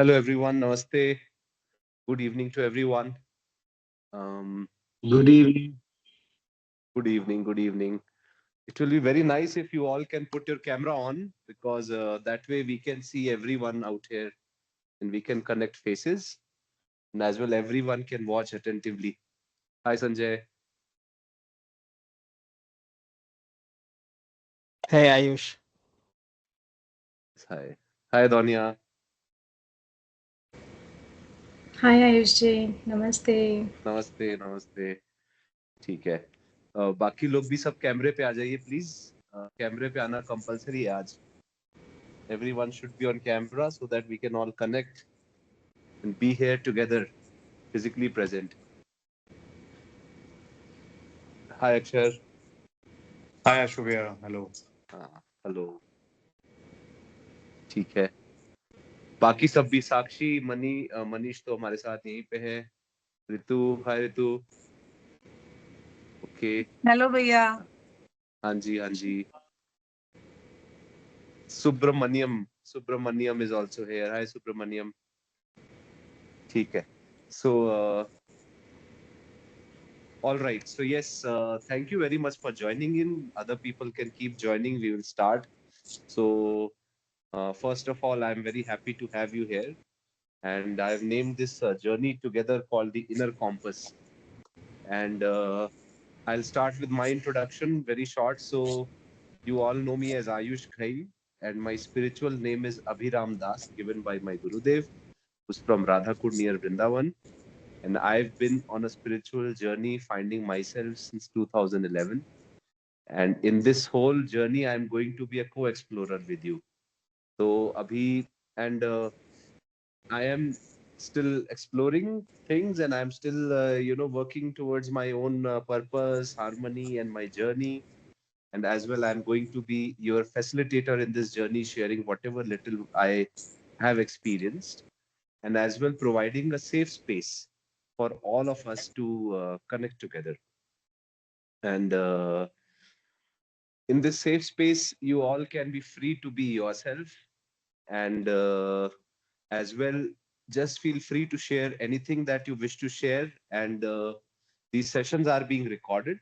Hello everyone, namaste. Good evening to everyone. Um, Good evening. Good evening, good evening. It will be very nice if you all can put your camera on because that way we can see everyone out here and we can connect faces and as well everyone can watch attentively. Hi Sanjay. Hey Ayush. Hi. Hi Donia. Hi Ayush ji, Namaste. नमस्ते नमस्ते. ठीक है. बाकी लोग भी सब कैमरे पे आ जाइए प्लीज. कैमरे पे आना कंपलसरी है आज. Everyone should be on camera so that we can all connect and be here together, physically present. Hi Akshar. Hi, Ashubia. Hello. हाँ, हेलो. ठीक है. बाकी सब भी साक्षी मनीष तो हमारे साथ यहीं पे है. ऋतु. हाय ऋतु. ओके. हेलो भैया. हाँ जी हाँ जी. Subramaniam is also here. Hi Subramaniam. ठीक है. So all right. So yes, thank you very much for joining in. Other people can keep joining. We will start. So first of all, I'm very happy to have you here. And I've named this journey together called the Inner Compass. And I'll start with my introduction, very short. So you all know me as Ayush Ghai, and my spiritual name is Abhiram Das, given by my Gurudev, who's from Radhakud near Vrindavan. And I've been on a spiritual journey finding myself since 2011. And in this whole journey, I'm going to be a co-explorer with you. So Abhi, and I am still exploring things and I'm still, working towards my own purpose, harmony, and my journey. And as well, I'm going to be your facilitator in this journey, sharing whatever little I have experienced, and as well providing a safe space for all of us to connect together. And in this safe space, you all can be free to be yourself and as well just feel free to share anything that you wish to share and these sessions are being recorded,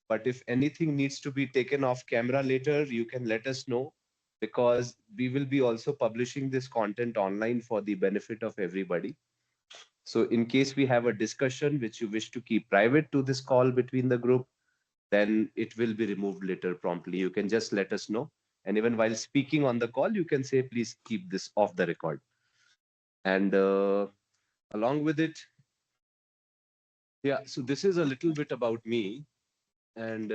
but if anything needs to be taken off camera later you can let us know, because we will be also publishing this content online for the benefit of everybody. So in case we have a discussion which you wish to keep private to this call between the group, then it will be removed later promptly. You can just let us know, and even while speaking on the call you can say please keep this off the record. And along with it, yeah, so this is a little bit about me. And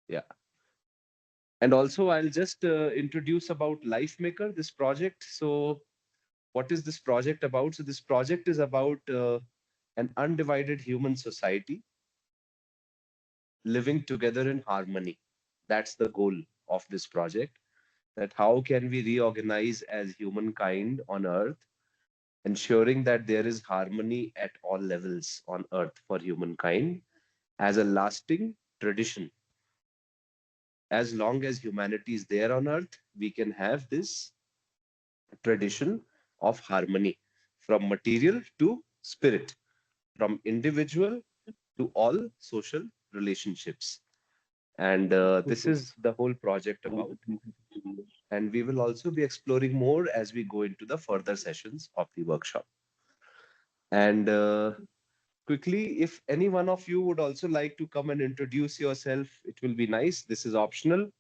yeah, and also I'll just introduce about Lifemaker, this project. So what is this project about? So this project is about an undivided human society living together in harmony. That's the goal of this project, that how can we reorganize as humankind on earth, ensuring that there is harmony at all levels on earth for humankind as a lasting tradition. As long as humanity is there on earth, we can have this tradition of harmony, from material to spirit, from individual to all social relationships. And this is the whole project about. And we will also be exploring more as we go into the further sessions of the workshop. And quickly, if any one of you would also like to come and introduce yourself, it will be nice. This is optional.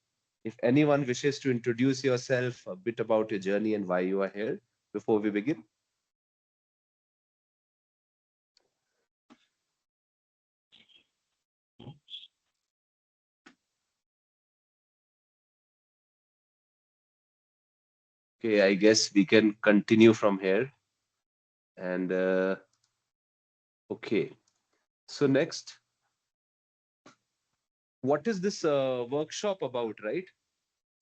If anyone wishes to introduce yourself, a bit about your journey and why you are here before we begin. Okay, I guess we can continue from here. And okay, so next, what is this workshop about, right?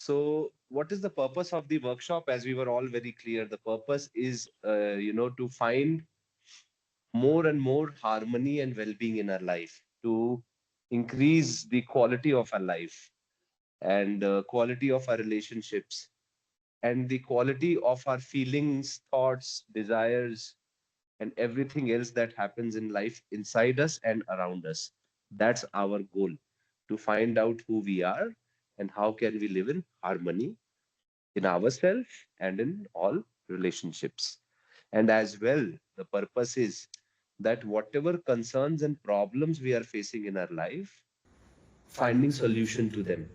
So what is the purpose of the workshop? As we were all very clear, the purpose is, to find more and more harmony and well-being in our life, to increase the quality of our life and quality of our relationships, and the quality of our feelings, thoughts, desires, and everything else that happens in life inside us and around us. That's our goal, to find out who we are and how can we live in harmony in ourselves and in all relationships. And as well, the purpose is that whatever concerns and problems we are facing in our life, finding solution to them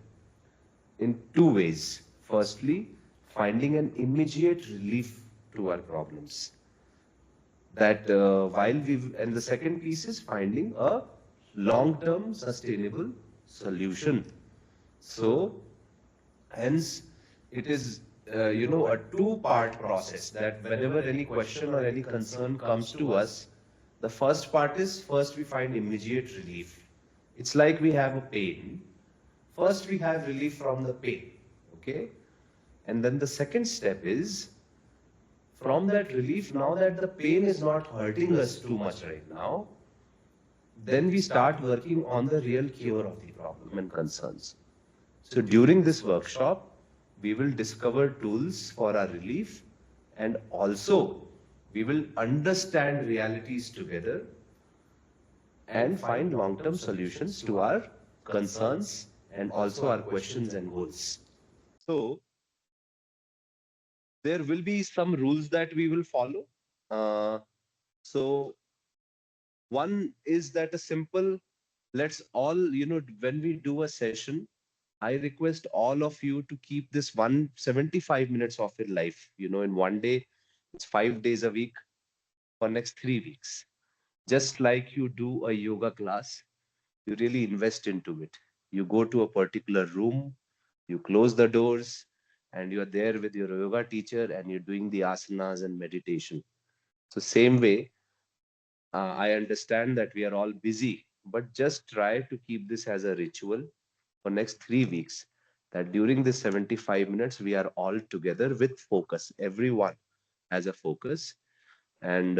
in two ways. Firstly, finding an immediate relief to our problems. That while we, and the second piece is finding a long-term sustainable solution. So, hence, it is a two-part process that whenever any question or any concern comes to us, the first part is first we find immediate relief. It's like we have a pain. First, we have relief from the pain. Okay. And then the second step is from that relief, now that the pain is not hurting us too much right now, then we start working on the real cure of the problem and concerns. So during this workshop, we will discover tools for our relief, and also we will understand realities together and find long-term solutions to our concerns and also our questions and goals. So there will be some rules that we will follow. So one is that a simple, let's all, when we do a session, I request all of you to keep this 175 minutes of your life, in one day. It's 5 days a week for next 3 weeks. Just like you do a yoga class, you really invest into it. You go to a particular room, you close the doors, and you're there with your yoga teacher and you're doing the asanas and meditation. So, same way, I understand that we are all busy, but just try to keep this as a ritual for next 3 weeks. That during this 75 minutes, we are all together with focus. Everyone has a focus. And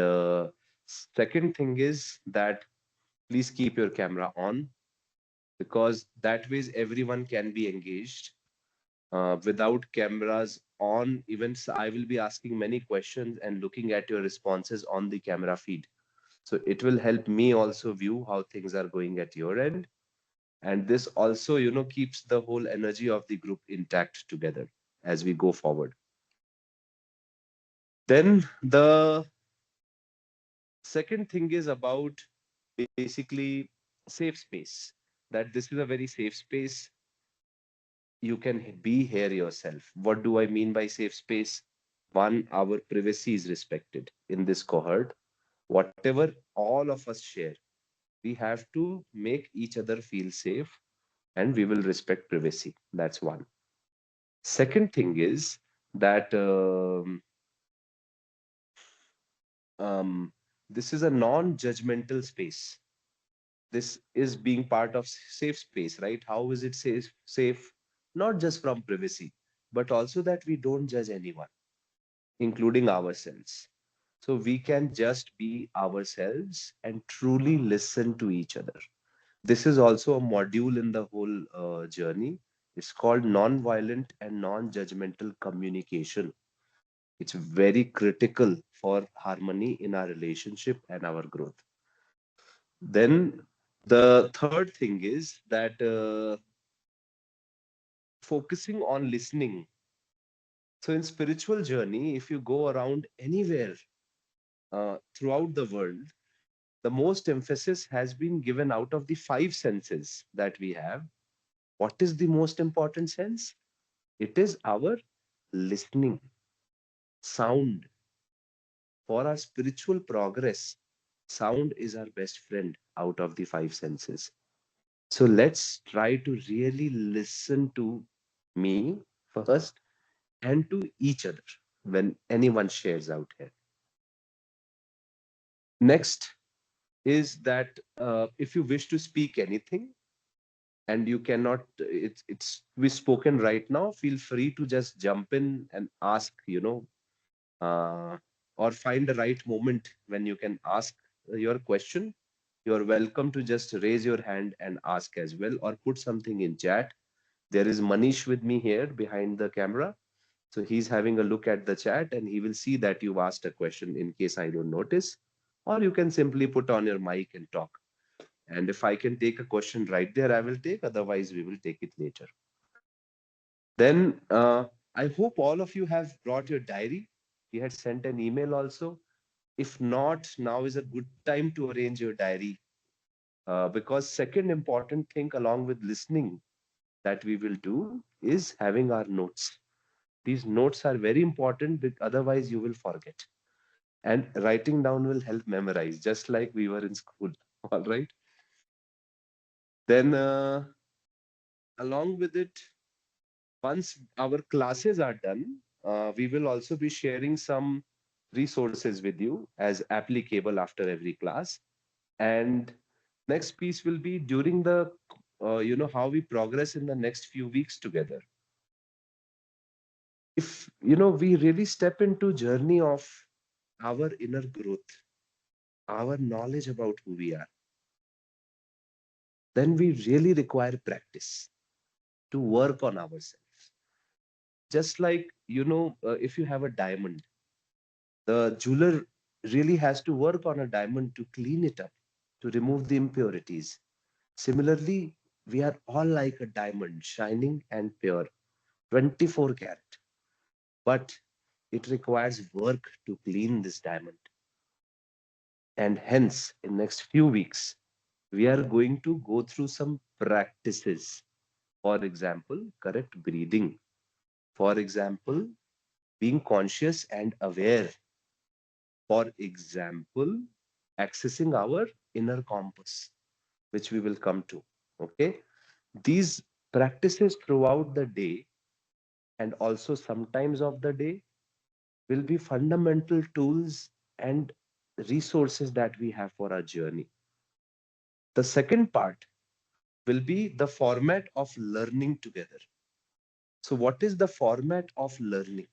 second thing is that please keep your camera on, because that ways everyone can be engaged. Without cameras on, even I will be asking many questions and looking at your responses on the camera feed. So it will help me also view how things are going at your end. And this also, keeps the whole energy of the group intact together as we go forward. Then the second thing is about basically safe space. That this is a very safe space. You can be here yourself. What do I mean by safe space? One, our privacy is respected in this cohort. Whatever all of us share, we have to make each other feel safe, and we will respect privacy. That's one. Second thing is that um, this is a non-judgmental space. This is being part of safe space, right? How is it safe? Not just from privacy, but also that we don't judge anyone, including ourselves. So we can just be ourselves and truly listen to each other. This is also a module in the whole journey. It's called non-violent and non-judgmental communication. It's very critical for harmony in our relationship and our growth. Then the third thing is that focusing on listening. So in spiritual journey, if you go around anywhere throughout the world, the most emphasis has been given out of the five senses that we have. What is the most important sense? It is our listening. Sound. For our spiritual progress, sound is our best friend out of the five senses. So let's try to really listen to me first and to each other when anyone shares out here. Next is that if you wish to speak anything and you cannot, it's we spoken right now, feel free to just jump in and ask, uh, or find the right moment when you can ask your question. You're welcome to just raise your hand and ask as well, or put something in chat. There is Manish with me here behind the camera. So he's having a look at the chat and he will see that you've asked a question in case I don't notice. Or you can simply put on your mic and talk. And if I can take a question right there, I will take. Otherwise, we will take it later. Then I hope all of you have brought your diary. We had sent an email also. If not, now is a good time to arrange your diary. Because second important thing along with listening that we will do is having our notes. These notes are very important, otherwise you will forget. And writing down will help memorize, just like we were in school. All right. Then along with it, once our classes are done, we will also be sharing some resources with you as applicable after every class. And next piece will be during the, how we progress in the next few weeks together. If, we really step into journey of our inner growth, our knowledge about who we are, then we really require practice to work on ourselves. Just like, if you have a diamond, the jeweler really has to work on a diamond to clean it up, to remove the impurities. Similarly, we are all like a diamond, shining and pure, 24 karat. But it requires work to clean this diamond. And hence, in next few weeks, we are going to go through some practices. For example, correct breathing. For example, being conscious and aware. For example, accessing our inner compass, which we will come to. Okay. These practices throughout the day and also sometimes of the day will be fundamental tools and resources that we have for our journey. The second part will be the format of learning together. So, what is the format of learning?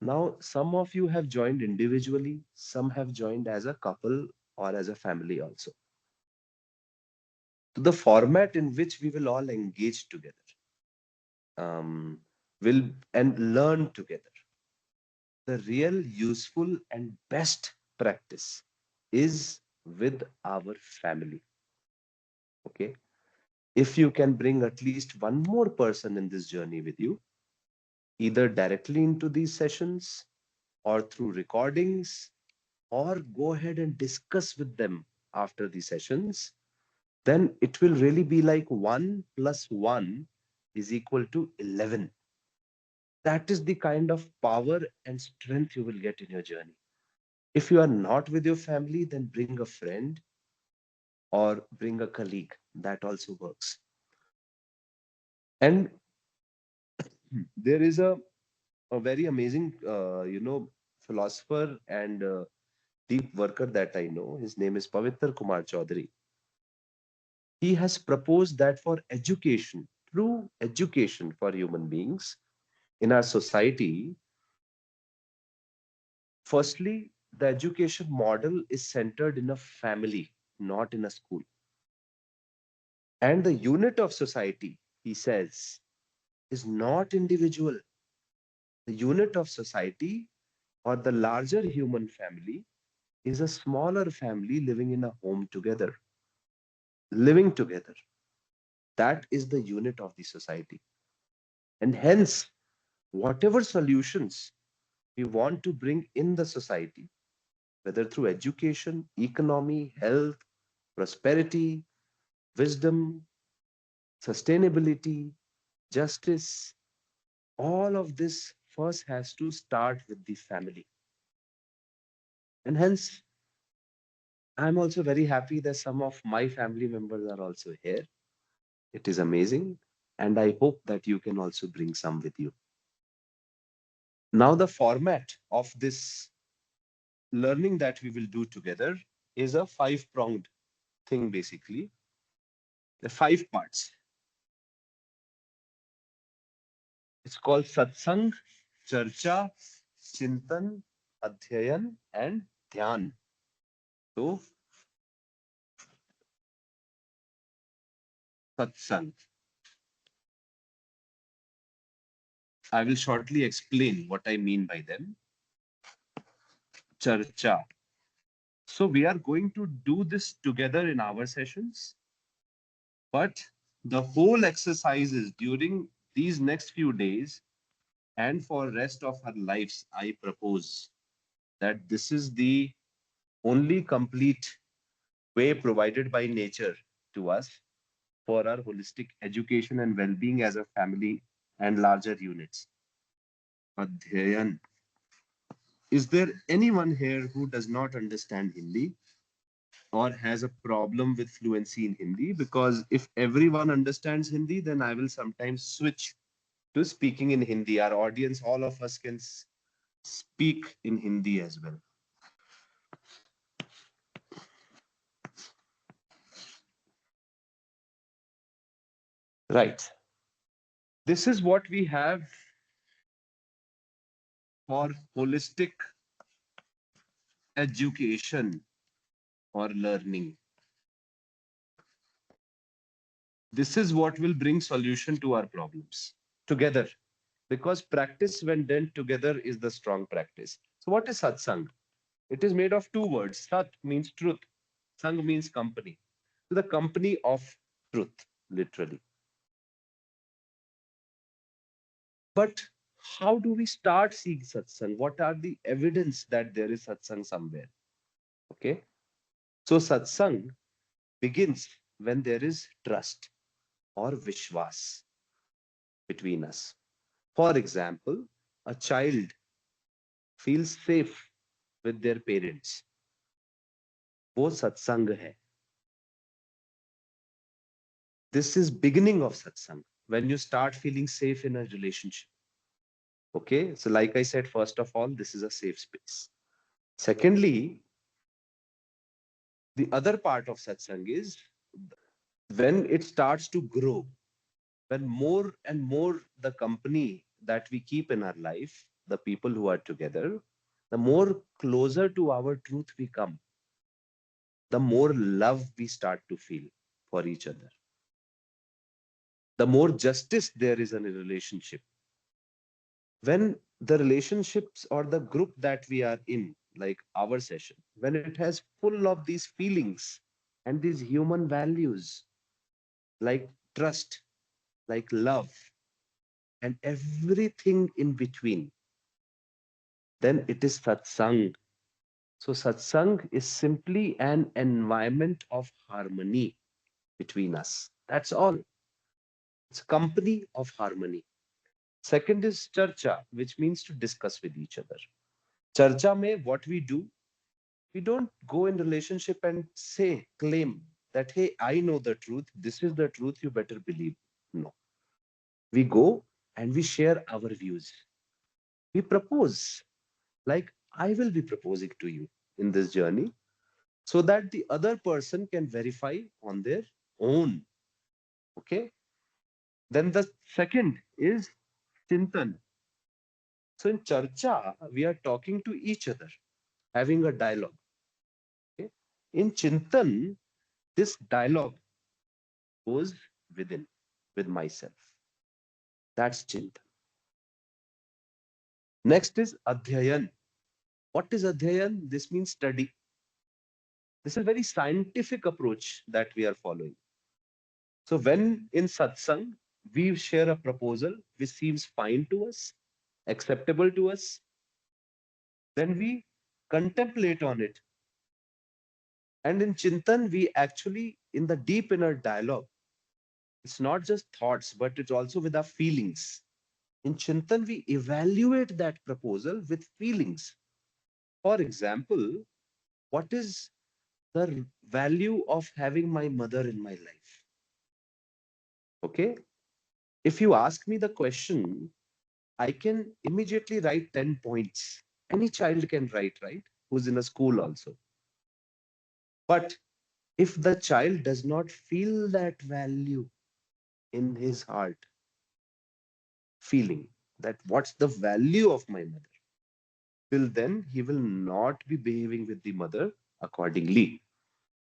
Now, some of you have joined individually, some have joined as a couple or as a family also. So the format in which we will all engage together, um, will and learn together. The real useful and best practice is with our family. Okay. If you can bring at least one more person in this journey with you, either directly into these sessions or through recordings, or go ahead and discuss with them after the sessions, then it will really be like 1 plus 1 is equal to 11. That is the kind of power and strength you will get in your journey. If you are not with your family, then bring a friend or bring a colleague. That also works. And there is a very amazing, philosopher and deep worker that I know. His name is Pavitra Kumar Chaudhary. He has proposed that for education, true education for human beings in our society, firstly, the education model is centered in a family, not in a school. And the unit of society, he says, is not individual. The unit of society or the larger human family is a smaller family living in a home together, living together. That is the unit of the society. And hence, whatever solutions we want to bring in the society, whether through education, economy, health, prosperity, wisdom, sustainability, justice, all of this first has to start with the family. And hence, I'm also very happy that some of my family members are also here. It is amazing. And I hope that you can also bring some with you. Now, the format of this learning that we will do together is a five-pronged thing, basically. The five parts. It's called satsang, charcha, chintan, adhyayan, and dhyan. So, satsang. I will shortly explain what I mean by them. Charcha. So we are going to do this together in our sessions, but the whole exercise is during these next few days and for rest of our lives. I propose that this is the only complete way provided by nature to us for our holistic education and well-being as a family and larger units. Adhyayan. Is there anyone here who does not understand Hindi or has a problem with fluency in Hindi? Because if everyone understands Hindi, then I will sometimes switch to speaking in Hindi. Our audience, all of us can speak in Hindi as well. Right. This is what we have for holistic education or learning. This is what will bring solution to our problems together, because practice when done together is the strong practice. So what is satsang? It is made of two words. Sat means truth, sang means company. So the company of truth, literally. But how do we start seeing satsang? What are the evidence that there is satsang somewhere? Okay, so satsang begins when there is trust or vishwas between us. For example, a child feels safe with their parents. वो सत्संग है. This is beginning of satsang, when you start feeling safe in a relationship. Okay, so like I said, first of all, this is a safe space. Secondly, the other part of satsang is when it starts to grow, when more and more the company that we keep in our life, the people who are together, the more closer to our truth we come, the more love we start to feel for each other, the more justice there is in a relationship. When the relationships or the group that we are in, like our session, when it has full of these feelings and these human values like trust, like love, and everything in between, then it is satsang. So satsang is simply an environment of harmony between us. That's all. It's a company of harmony. Second is charcha, which means to discuss with each other. Charcha mein what we do, we don't go in relationship and say, claim that, hey, I know the truth. This is the truth. You better believe. No. We go and we share our views. We propose, like I will be proposing to you in this journey, so that the other person can verify on their own. Okay. Then the second is chintan. So in charcha, we are talking to each other, having a dialogue. Okay? In chintan, this dialogue goes within, with myself. That's chintan. Next is adhyayan. What is adhyayan? This means study. This is a very scientific approach that we are following. So when in satsang, we share a proposal which seems fine to us, acceptable to us, then we contemplate on it. And in Chintan, we actually, in the deep inner dialogue, it's not just thoughts, but it's also with our feelings. In Chintan, we evaluate that proposal with feelings. For example, what is the value of having my mother in my life? Okay. If you ask me the question, I can immediately write 10 points. Any child can write, right? Who's in a school also. But if the child does not feel that value in his heart, feeling that what's the value of my mother, till then he will not be behaving with the mother accordingly,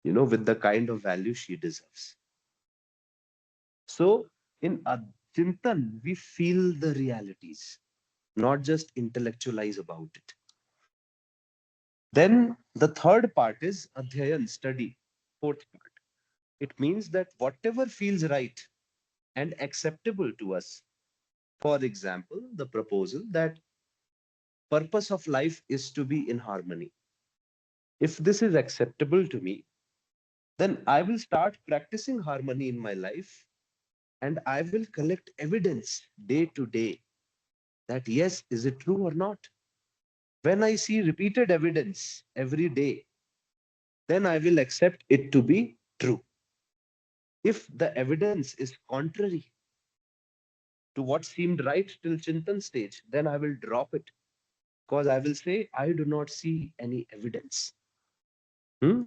with the kind of value she deserves. So in Chintan, we feel the realities, not just intellectualize about it. Then the third part is adhyayan, study. Fourth part. It means that whatever feels right and acceptable to us, for example, the proposal that purpose of life is to be in harmony. If this is acceptable to me, then I will start practicing harmony in my life and I will collect evidence day to day that yes, is it true or not? When I see repeated evidence every day, then I will accept it to be true. If the evidence is contrary to what seemed right till Chintan stage, then I will drop it because I will say, I do not see any evidence.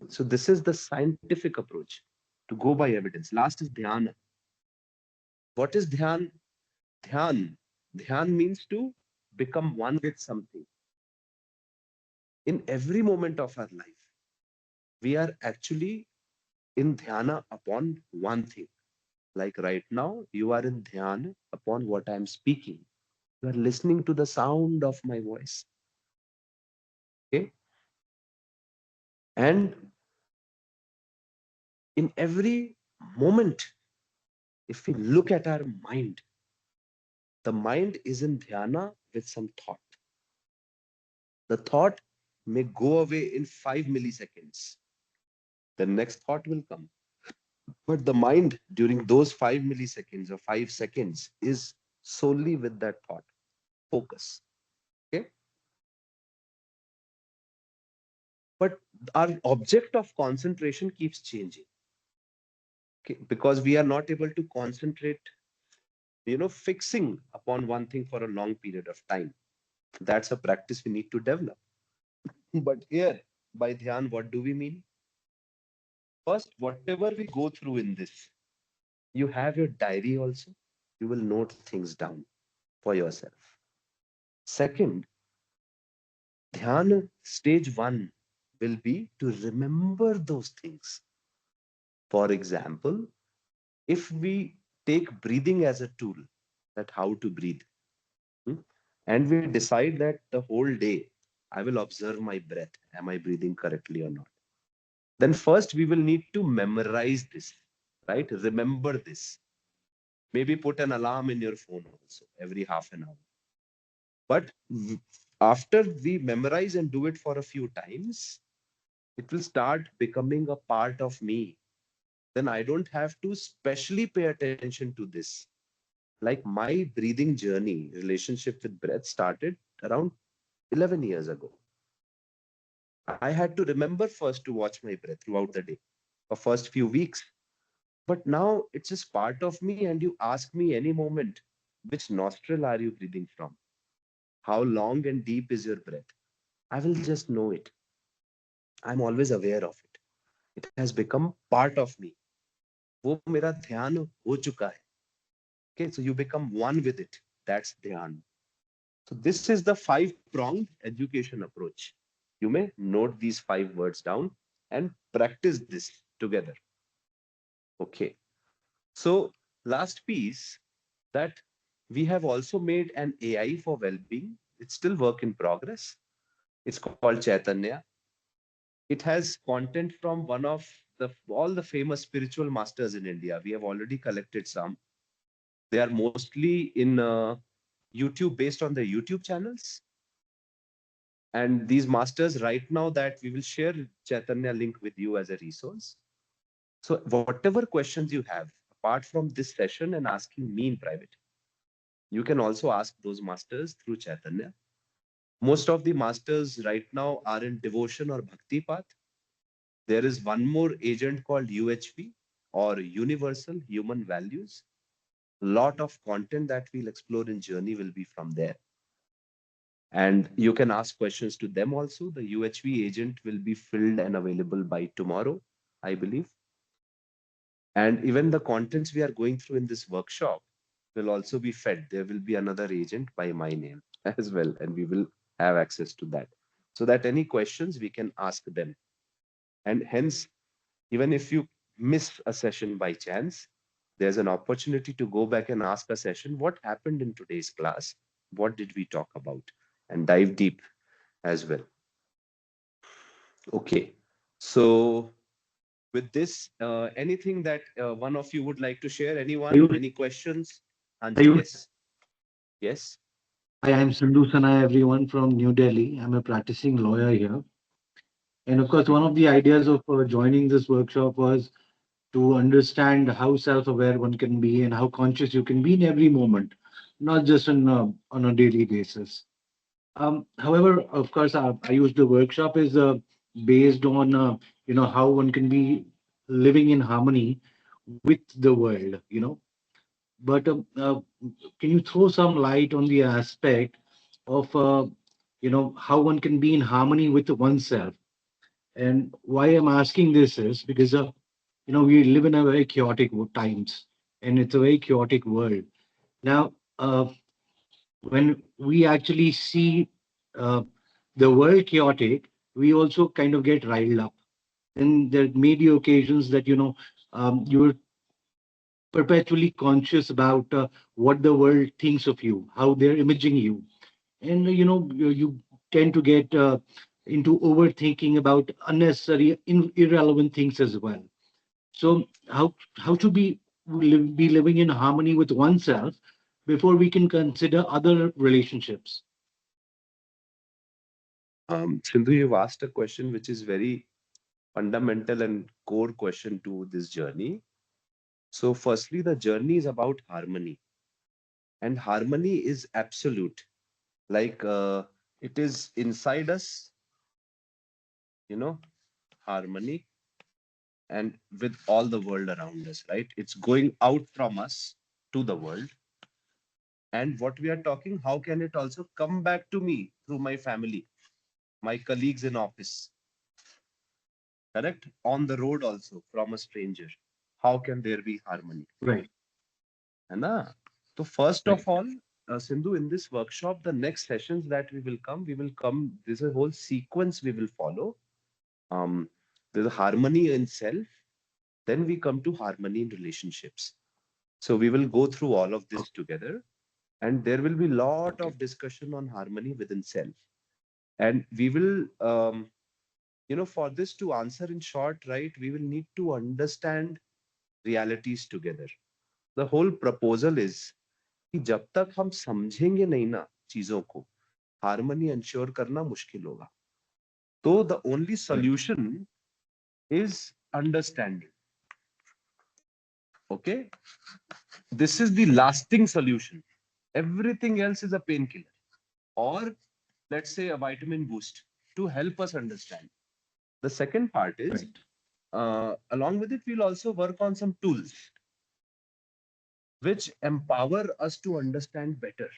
So this is the scientific approach to go by evidence. Last is dhyana. What is dhyan? Dhyan. Dhyan means to become one with something. In every moment of our life, we are actually in dhyana upon one thing. Like right now, you are in dhyana upon what I am speaking. You are listening to the sound of my voice. Okay. And in every moment, if we look at our mind, the mind is in dhyana with some thought. The thought may go away in 5 milliseconds. The next thought will come. But the mind during those 5 milliseconds or 5 seconds is solely with that thought. Focus. Okay. But our object of concentration keeps changing. Okay. Because we are not able to concentrate, fixing upon one thing for a long period of time. That's a practice we need to develop. But here, by dhyan, what do we mean? First, whatever we go through in this, you have your diary also. You will note things down for yourself. Second, dhyan stage one will be to remember those things. For example, if we take breathing as a tool, that how to breathe, hmm, and we decide that the whole day I will observe my breath. Am I breathing correctly or not? Then first we will need to memorize this, right? Remember this. Maybe put an alarm in your phone also every half an hour. But after we memorize and do it for a few times, it will start becoming a part of me. Then I don't have to specially pay attention to this. Like my breathing journey, relationship with breath started around 11 years ago. I had to remember first to watch my breath throughout the day for first few weeks. But now it's just part of me, and you ask me any moment, which nostril are you breathing from? How long and deep is your breath? I will just know it. I'm always aware of it. It has become part of me. वो मेरा ध्यान हो चुका है. Okay, so you become one with it. That's dhyan. So this is the five-pronged education approach. You may note these 5 words down and practice this together. Okay. So last piece, that we have also made an AI for well-being. It's still work in progress. It's called Chaitanya. It has content from one of all the famous spiritual masters in India. We have already collected some. They are mostly in YouTube, based on the YouTube channels. And these masters, right now, that we will share Chaitanya link with you as a resource. So whatever questions you have, apart from this session and asking me in private, you can also ask those masters through Chaitanya. Most of the masters right now are in devotion or bhakti path. There is one more agent called UHV, or Universal Human Values. Lot of content that we'll explore in Journey will be from there. And you can ask questions to them also. The UHV agent will be filled and available by tomorrow, I believe. And even the contents we are going through in this workshop will also be fed. There will be another agent by my name as well, and we will have access to that. So that any questions we can ask them. And hence, even if you miss a session by chance, There's an opportunity to go back and ask a session what happened in today's class, what did we talk about, and dive deep as well. Okay, so with this, anything that one of you would like to share? Anyone? Ayush, Any questions? Anji, Ayush. yes, yes. Hi, I'm Sandhu Sana, everyone from New Delhi. I'm a practicing lawyer here. And of course, one of the ideas of joining this workshop was to understand how self-aware one can be and how conscious you can be in every moment, not just on a daily basis. However, of course, I use the workshop is based on how one can be living in harmony with the world. But can you throw some light on the aspect of how one can be in harmony with oneself? And why I'm asking this is because we live in a very chaotic times, and it's a very chaotic world now. When we actually see uh, the world chaotic, we also kind of get riled up. And there may be occasions that you're perpetually conscious about what the world thinks of you, how they're imaging you, and you tend to get into overthinking about unnecessary, irrelevant things as well. So how to be living in harmony with oneself before we can consider other relationships? Sindhu, you've asked a question which is very fundamental and core question to this journey. So, firstly, the journey is about harmony, and harmony is absolute. Like it is inside us, you know, harmony, and with all the world around us, right? It's going out from us to the world. And what we are talking, how can it also come back to me through my family, my colleagues in office, correct? On the road also from a stranger. How can there be harmony? Right, है ना? So first right, of all, Sindhu, in this workshop, the next sessions that we will come, there's a whole sequence we will follow. Um, there's a harmony in self, then we come to harmony in relationships. So we will go through all of this together, and there will be lot okay, of discussion on harmony within self. And we will, for this to answer in short, right, we will need to understand realities together. The whole proposal is कि जब तक हम समझेंगे नहीं ना चीजों को, harmony ensure करना मुश्किल होगा. तो the only right, solution is understanding. Okay, this is the lasting solution. Everything else is a painkiller, or let's say a vitamin boost to help us understand. The second part is, right, along with it, we'll also work on some tools which empower us to understand better,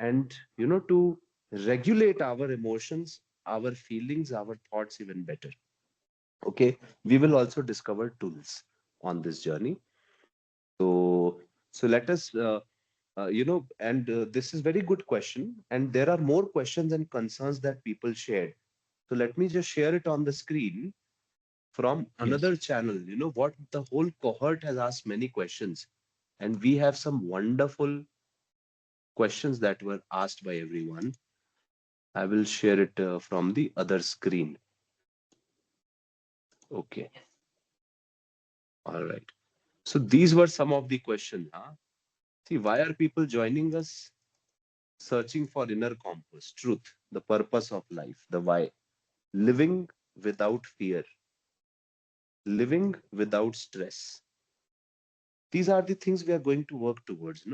and to regulate our emotions, our feelings, our thoughts even better. Okay, we will also discover tools on this journey. So let us and this is very good question, and there are more questions and concerns that people shared. So let me just share it on the screen from yes, another channel. What the whole cohort has asked many questions, and we have some wonderful questions that were asked by everyone. I will share it from the other screen. Okay, all right. So these were some of the questions. Huh? See, why are people joining us? Searching for inner compass, truth, the purpose of life, the why. Living without fear, living without stress. These are the things we are going to work towards,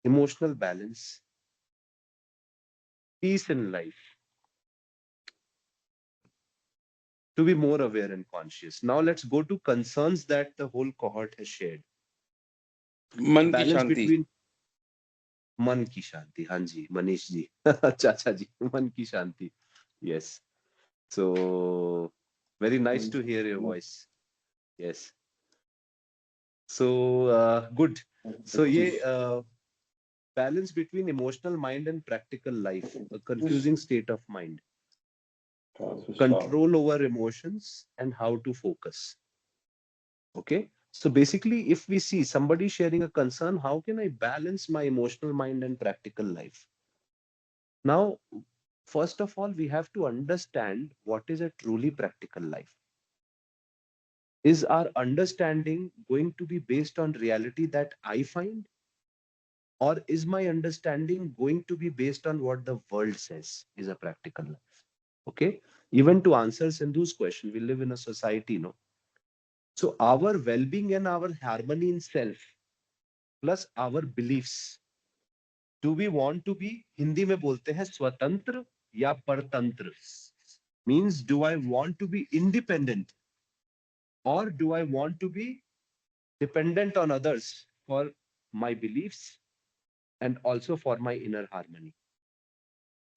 emotional balance, peace in life, to be more aware and conscious. Now let's go to concerns that the whole cohort has shared. मन की Balance शांति. between मन की शांति. हाँ जी, मनीष जी, चाचा जी, मन की शांति. Yes. So very nice to hear your voice. Yes. So good. So yeah, balance between emotional mind and practical life, a confusing state of mind, control over emotions and how to focus. Okay. So basically, if we see somebody sharing a concern, how can I balance my emotional mind and practical life? Now, first of all, we have to understand what is a truly practical life. Is our understanding going to be based on reality that I find? Or is my understanding going to be based on what the world says is a practical life? Okay. Even to answer Sindhu's question, we live in a society, no? So our well-being and our harmony in self, plus our beliefs. Do we want to be, Hindi में बोलते हैं स्वतंत्र या परतंत्र? Means do I want to be independent or do I want to be dependent on others for my beliefs and also for my inner harmony?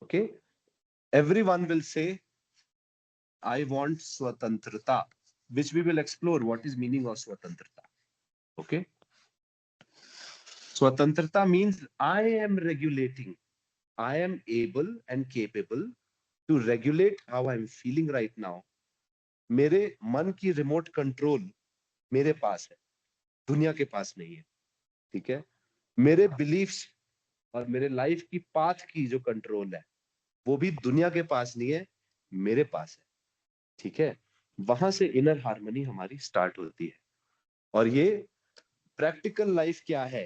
Okay. Everyone will say, I want swatantrata, which we will explore what is meaning of swatantrata. Okay. Swatantrata means I am regulating. I am able and capable to regulate how I'm feeling right now. मेरे मन की remote control मेरे पास है, दुनिया के पास नहीं है. ठीक है. मेरे बिलीफ्स और मेरे लाइफ की पाथ की जो कंट्रोल है वो भी दुनिया के पास नहीं है, मेरे पास है. ठीक है. वहां से इनर हार्मनी हमारी स्टार्ट होती है. और ये प्रैक्टिकल लाइफ क्या है?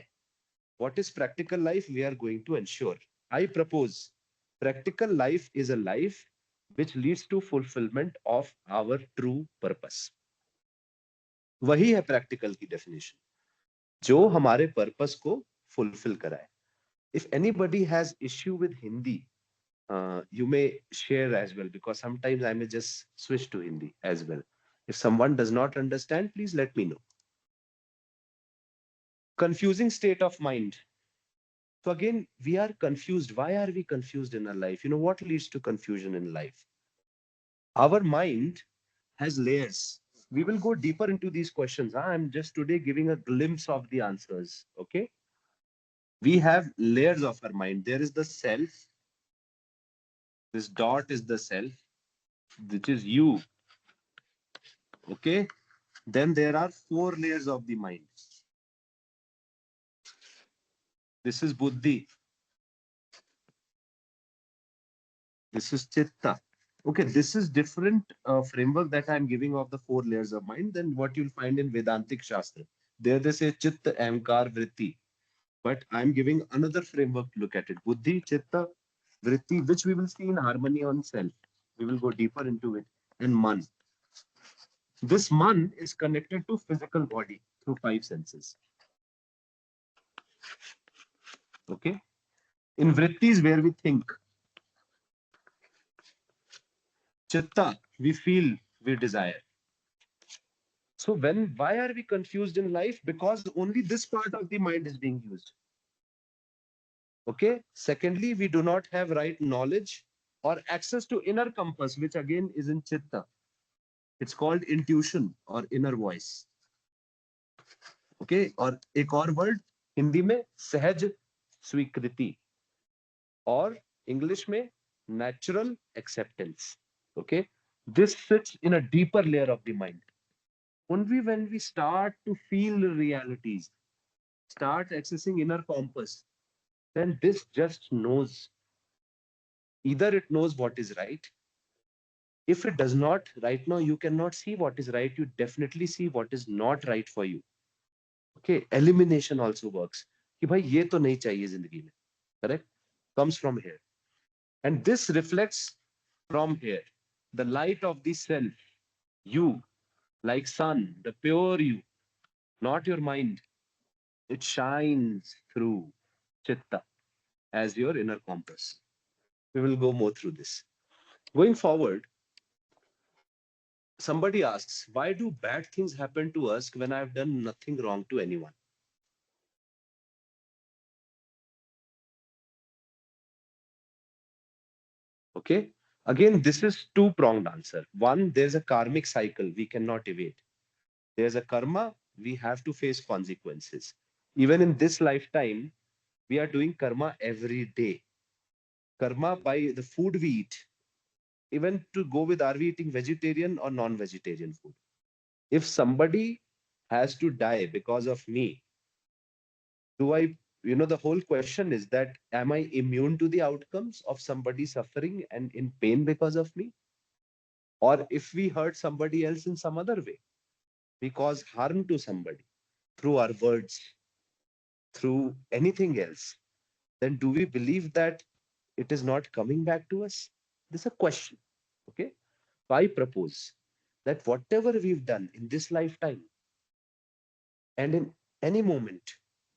What is practical life we are going to ensure. I propose practical life is a life which leads to fulfillment of our true purpose. वही है प्रैक्टिकल की डेफिनेशन, जो हमारे पर्पस को फुलफिल कराए. If anybody has issue with Hindi, you may share as well, because sometimes I may just switch to Hindi as well. If someone does not understand, please let me know. Confusing state of mind. So again, we are confused. Why are we confused in our life? You know what leads to confusion in life? Our mind has layers. We will go deeper into these questions. I'm just today giving a glimpse of the answers. Okay. We have layers of our mind. There is the self. This dot is the self, which is you. Okay. Then there are 4 layers of the mind. This is buddhi. This is chitta. Okay, this is different framework that I'm giving of the 4 layers of mind than what you'll find in Vedantic Shastra. There they say chitta, ahamkar, vritti. But I'm giving another framework to look at it. Buddhi, chitta, vritti, which we will see in harmony on self. We will go deeper into it. And man. This man is connected to physical body through 5 senses. Okay. In vritti is where we think. Chitta, we feel, we desire. So why are we confused in life? Because only this part of the mind is being used. Okay. Secondly, we do not have right knowledge or access to inner compass, which again is in chitta. It's called intuition or inner voice. Okay. और एक और word Hindi में सहज स्वीकृति और English में natural acceptance. Okay. This sits in a deeper layer of the mind. Only when we start to feel realities, start accessing inner compass, then this just knows. Either it knows what is right. If it does not, right now you cannot see what is right. You definitely see what is not right for you. Okay, elimination also works. कि भाई ये तो नहीं चाहिए जिंदगी में. Correct? Comes from here. And this reflects from here. The light of the self, you, like sun, the pure you, not your mind. It shines through chitta as your inner compass. We will go more through this. Going forward, somebody asks, why do bad things happen to us when I've done nothing wrong to anyone? Okay. Again, this is two-pronged answer. One, there's a karmic cycle we cannot evade. There's a karma, we have to face consequences. Even in this lifetime, we are doing karma every day. Karma by the food we eat. Even to go with, are we eating vegetarian or non-vegetarian food? If somebody has to die because of me, do I, the whole question is that, am I immune to the outcomes of somebody suffering and in pain because of me? Or if we hurt somebody else in some other way, we cause harm to somebody through our words, through anything else, then do we believe that it is not coming back to us? This is a question. Okay. So I propose that whatever we've done in this lifetime and in any moment,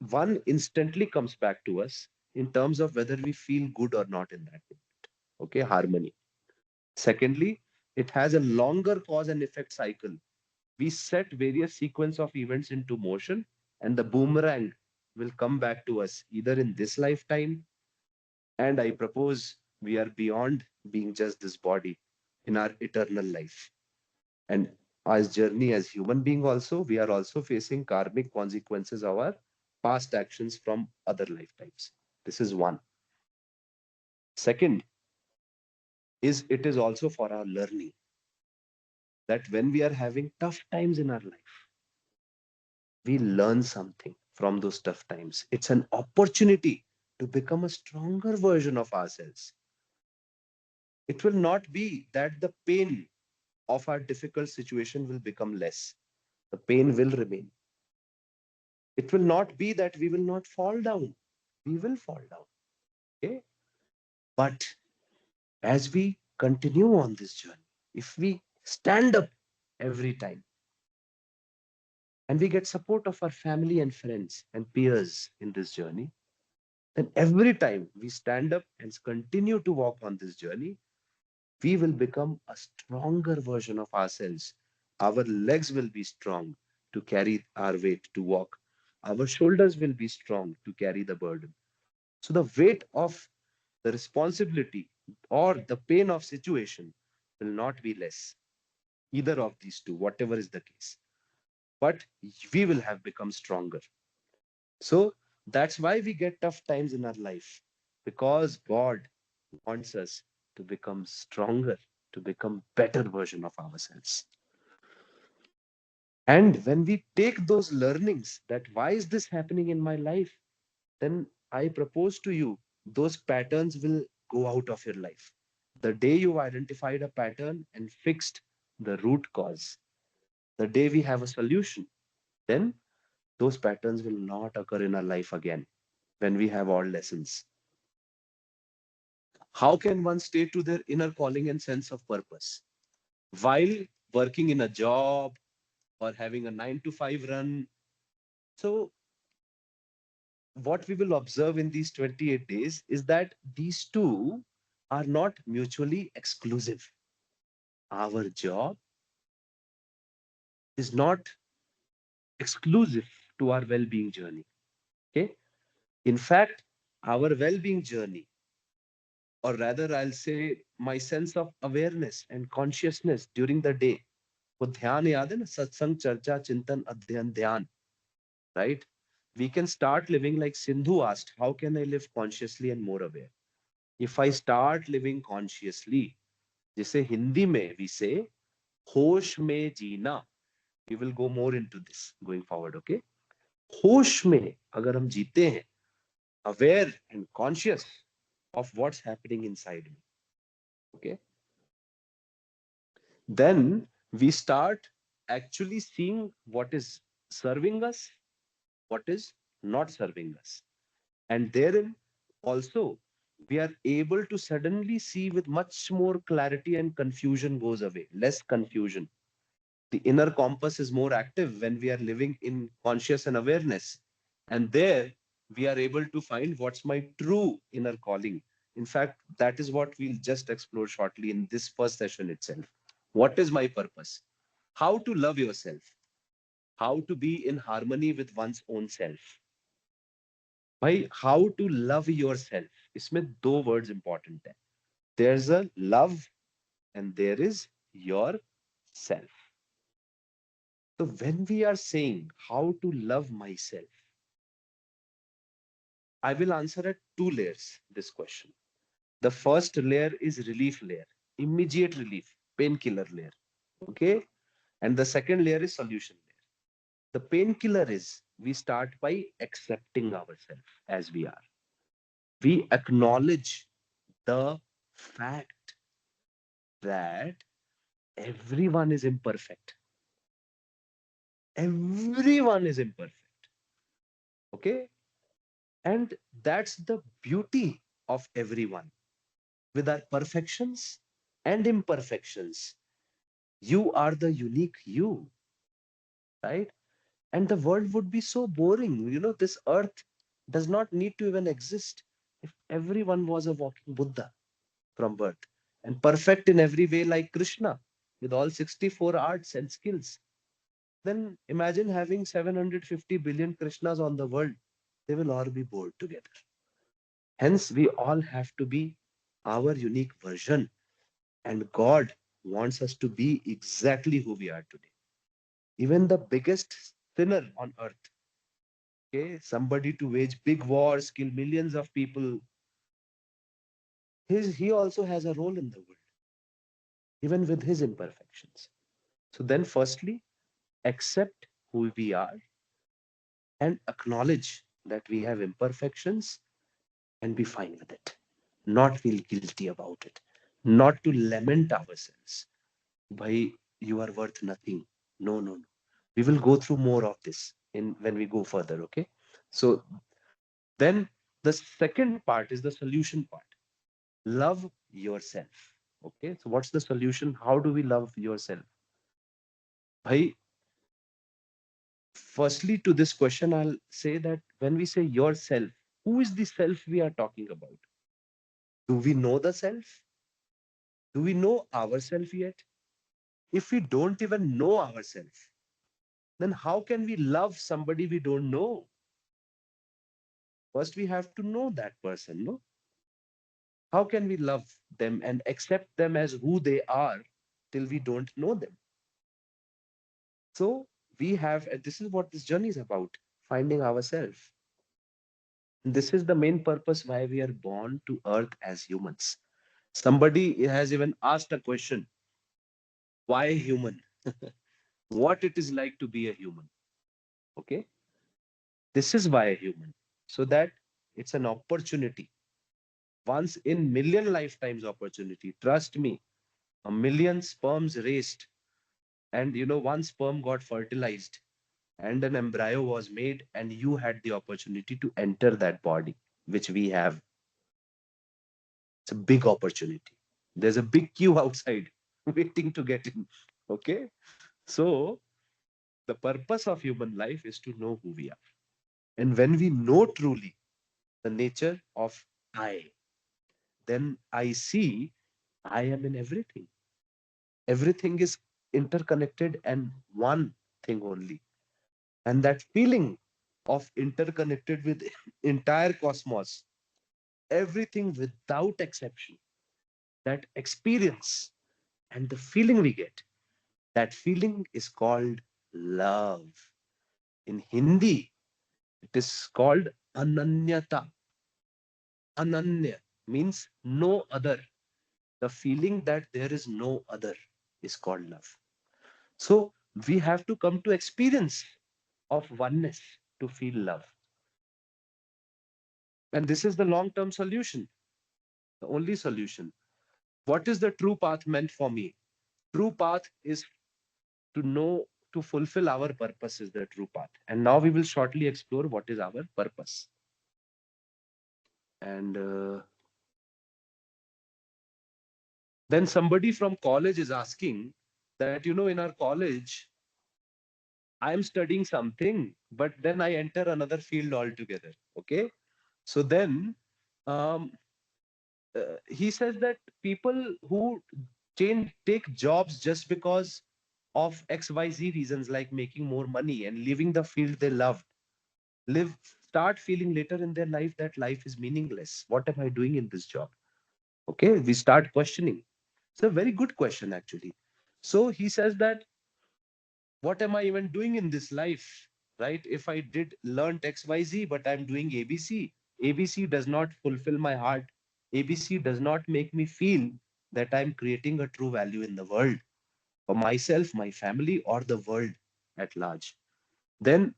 one instantly comes back to us in terms of whether we feel good or not in that moment. Okay, harmony. Secondly, it has a longer cause and effect cycle. We set various sequence of events into motion, and the boomerang will come back to us either in this lifetime, and I propose we are beyond being just this body in our eternal life. And as journey as human being also, we are also facing karmic consequences of our past actions from other lifetimes. This is one. Second is it is also for our learning, that when we are having tough times in our life, we learn something from those tough times. It's an opportunity to become a stronger version of ourselves. It will not be that the pain of our difficult situation will become less. The pain will remain. It will not be that we will not fall down. We will fall down. Okay. But as we continue on this journey, if we stand up every time and we get support of our family and friends and peers in this journey, then every time we stand up and continue to walk on this journey, we will become a stronger version of ourselves. Our legs will be strong to carry our weight to walk. Our shoulders will be strong to carry the burden. So the weight of the responsibility or the pain of situation will not be less. Either of these two, whatever is the case. But we will have become stronger. So that's why we get tough times in our life, because God wants us to become stronger, to become better version of ourselves. And when we take those learnings that why is this happening in my life, then I propose to you, those patterns will go out of your life. The day you identified a pattern and fixed the root cause, the day we have a solution, then those patterns will not occur in our life again when we have all lessons. How can one stay to their inner calling and sense of purpose while working in a job or having a 9 to 5 run? So what we will observe in these 28 days is that these two are not mutually exclusive. Our job is not exclusive to our well-being journey. Okay. In fact, our well-being journey, or rather, I'll say my sense of awareness and consciousness during the day, वो ध्यान याद है ना, सत्संग चर्चा चिंतन अध्ययन ध्यान, right? We can start living like Sindhu asked, how can I live consciously and more aware? If I start living consciously, जिसे हिंदी में we say होश में जीना, we will go more into this going forward. Okay, होश में अगर हम जीते हैं, aware and conscious of what's happening inside me, okay, then we start actually seeing what is serving us, what is not serving us. And therein also, we are able to suddenly see with much more clarity, and confusion goes away, less confusion. The inner compass is more active when we are living in conscious and awareness. And there we are able to find what's my true inner calling. In fact, that is what we'll just explore shortly in this first session itself. What is my purpose? How to love yourself? How to be in harmony with one's own self? भाई, how to love yourself? इसमें दो words important है. There's a love and there is your self. So when we are saying how to love myself, I will answer at two layers this question. The first layer is relief layer, immediate relief, painkiller layer. Okay. And the second layer is solution layer. The painkiller is we start by accepting ourselves as we are. We acknowledge the fact that everyone is imperfect. Everyone is imperfect. Okay? And that's the beauty of everyone. With our perfections and imperfections, you are the unique you, right? And the world would be so boring. This earth does not need to even exist if everyone was a walking Buddha from birth and perfect in every way like Krishna with all 64 arts and skills. Then imagine having 750 billion Krishnas on the world. They will all be bored together. Hence, we all have to be our unique version. And God wants us to be exactly who we are today. Even the biggest sinner on earth, okay, somebody to wage big wars, kill millions of people, he also has a role in the world, even with his imperfections. So then, firstly, accept who we are and acknowledge that we have imperfections and be fine with it. Not feel guilty about it. Not to lament ourselves. Bhai, you are worth nothing. No, no, no. We will go through more of this in when we go further, okay? So then the second part is the solution part. Love yourself. Okay, so what's the solution? How do we love yourself? Bhai, firstly, to this question, I'll say that when we say yourself, who is the self we are talking about? Do we know the self? Do we know ourselves yet? If we don't even know ourselves, then how can we love somebody we don't know? First, we have to know that person, no? How can we love them and accept them as who they are till we don't know them? So we have, and this is what this journey is about, finding ourselves. This is the main purpose why we are born to earth as humans. Somebody has even asked a question, why human? What it is like to be a human? Okay, this is why a human. So that it's an opportunity, once in million lifetimes opportunity. Trust me, a million sperms raised, and one sperm got fertilized, and an embryo was made, and you had the opportunity to enter that body, which we have. It's a big opportunity. There's a big queue outside waiting to get in. Okay. So the purpose of human life is to know who we are. And when we know truly the nature of I, then I see I am in everything. Everything is interconnected and one thing only. And that feeling of interconnected with entire cosmos, everything without exception, that experience and the feeling we get, that feeling is called love. In Hindi, it is called ananyata. Ananya means no other. The feeling that there is no other is called love. So we have to come to experience of oneness to feel love. And this is the long-term solution, the only solution. What is the true path meant for me? True path is to know, to fulfill our purpose is the true path. And now we will shortly explore what is our purpose. And then somebody from college is asking that, in our college, I am studying something, but then I enter another field altogether. Okay. So then um, he says that people who take jobs just because of XYZ reasons, like making more money and leaving the field they loved, start feeling later in their life that life is meaningless. What am I doing in this job? Okay, we start questioning. It's a very good question, actually. So he says that, what am I even doing in this life? Right? If I did learn XYZ, but I'm doing ABC, ABC does not fulfill my heart. ABC does not make me feel that I'm creating a true value in the world for myself, my family, or the world at large. then,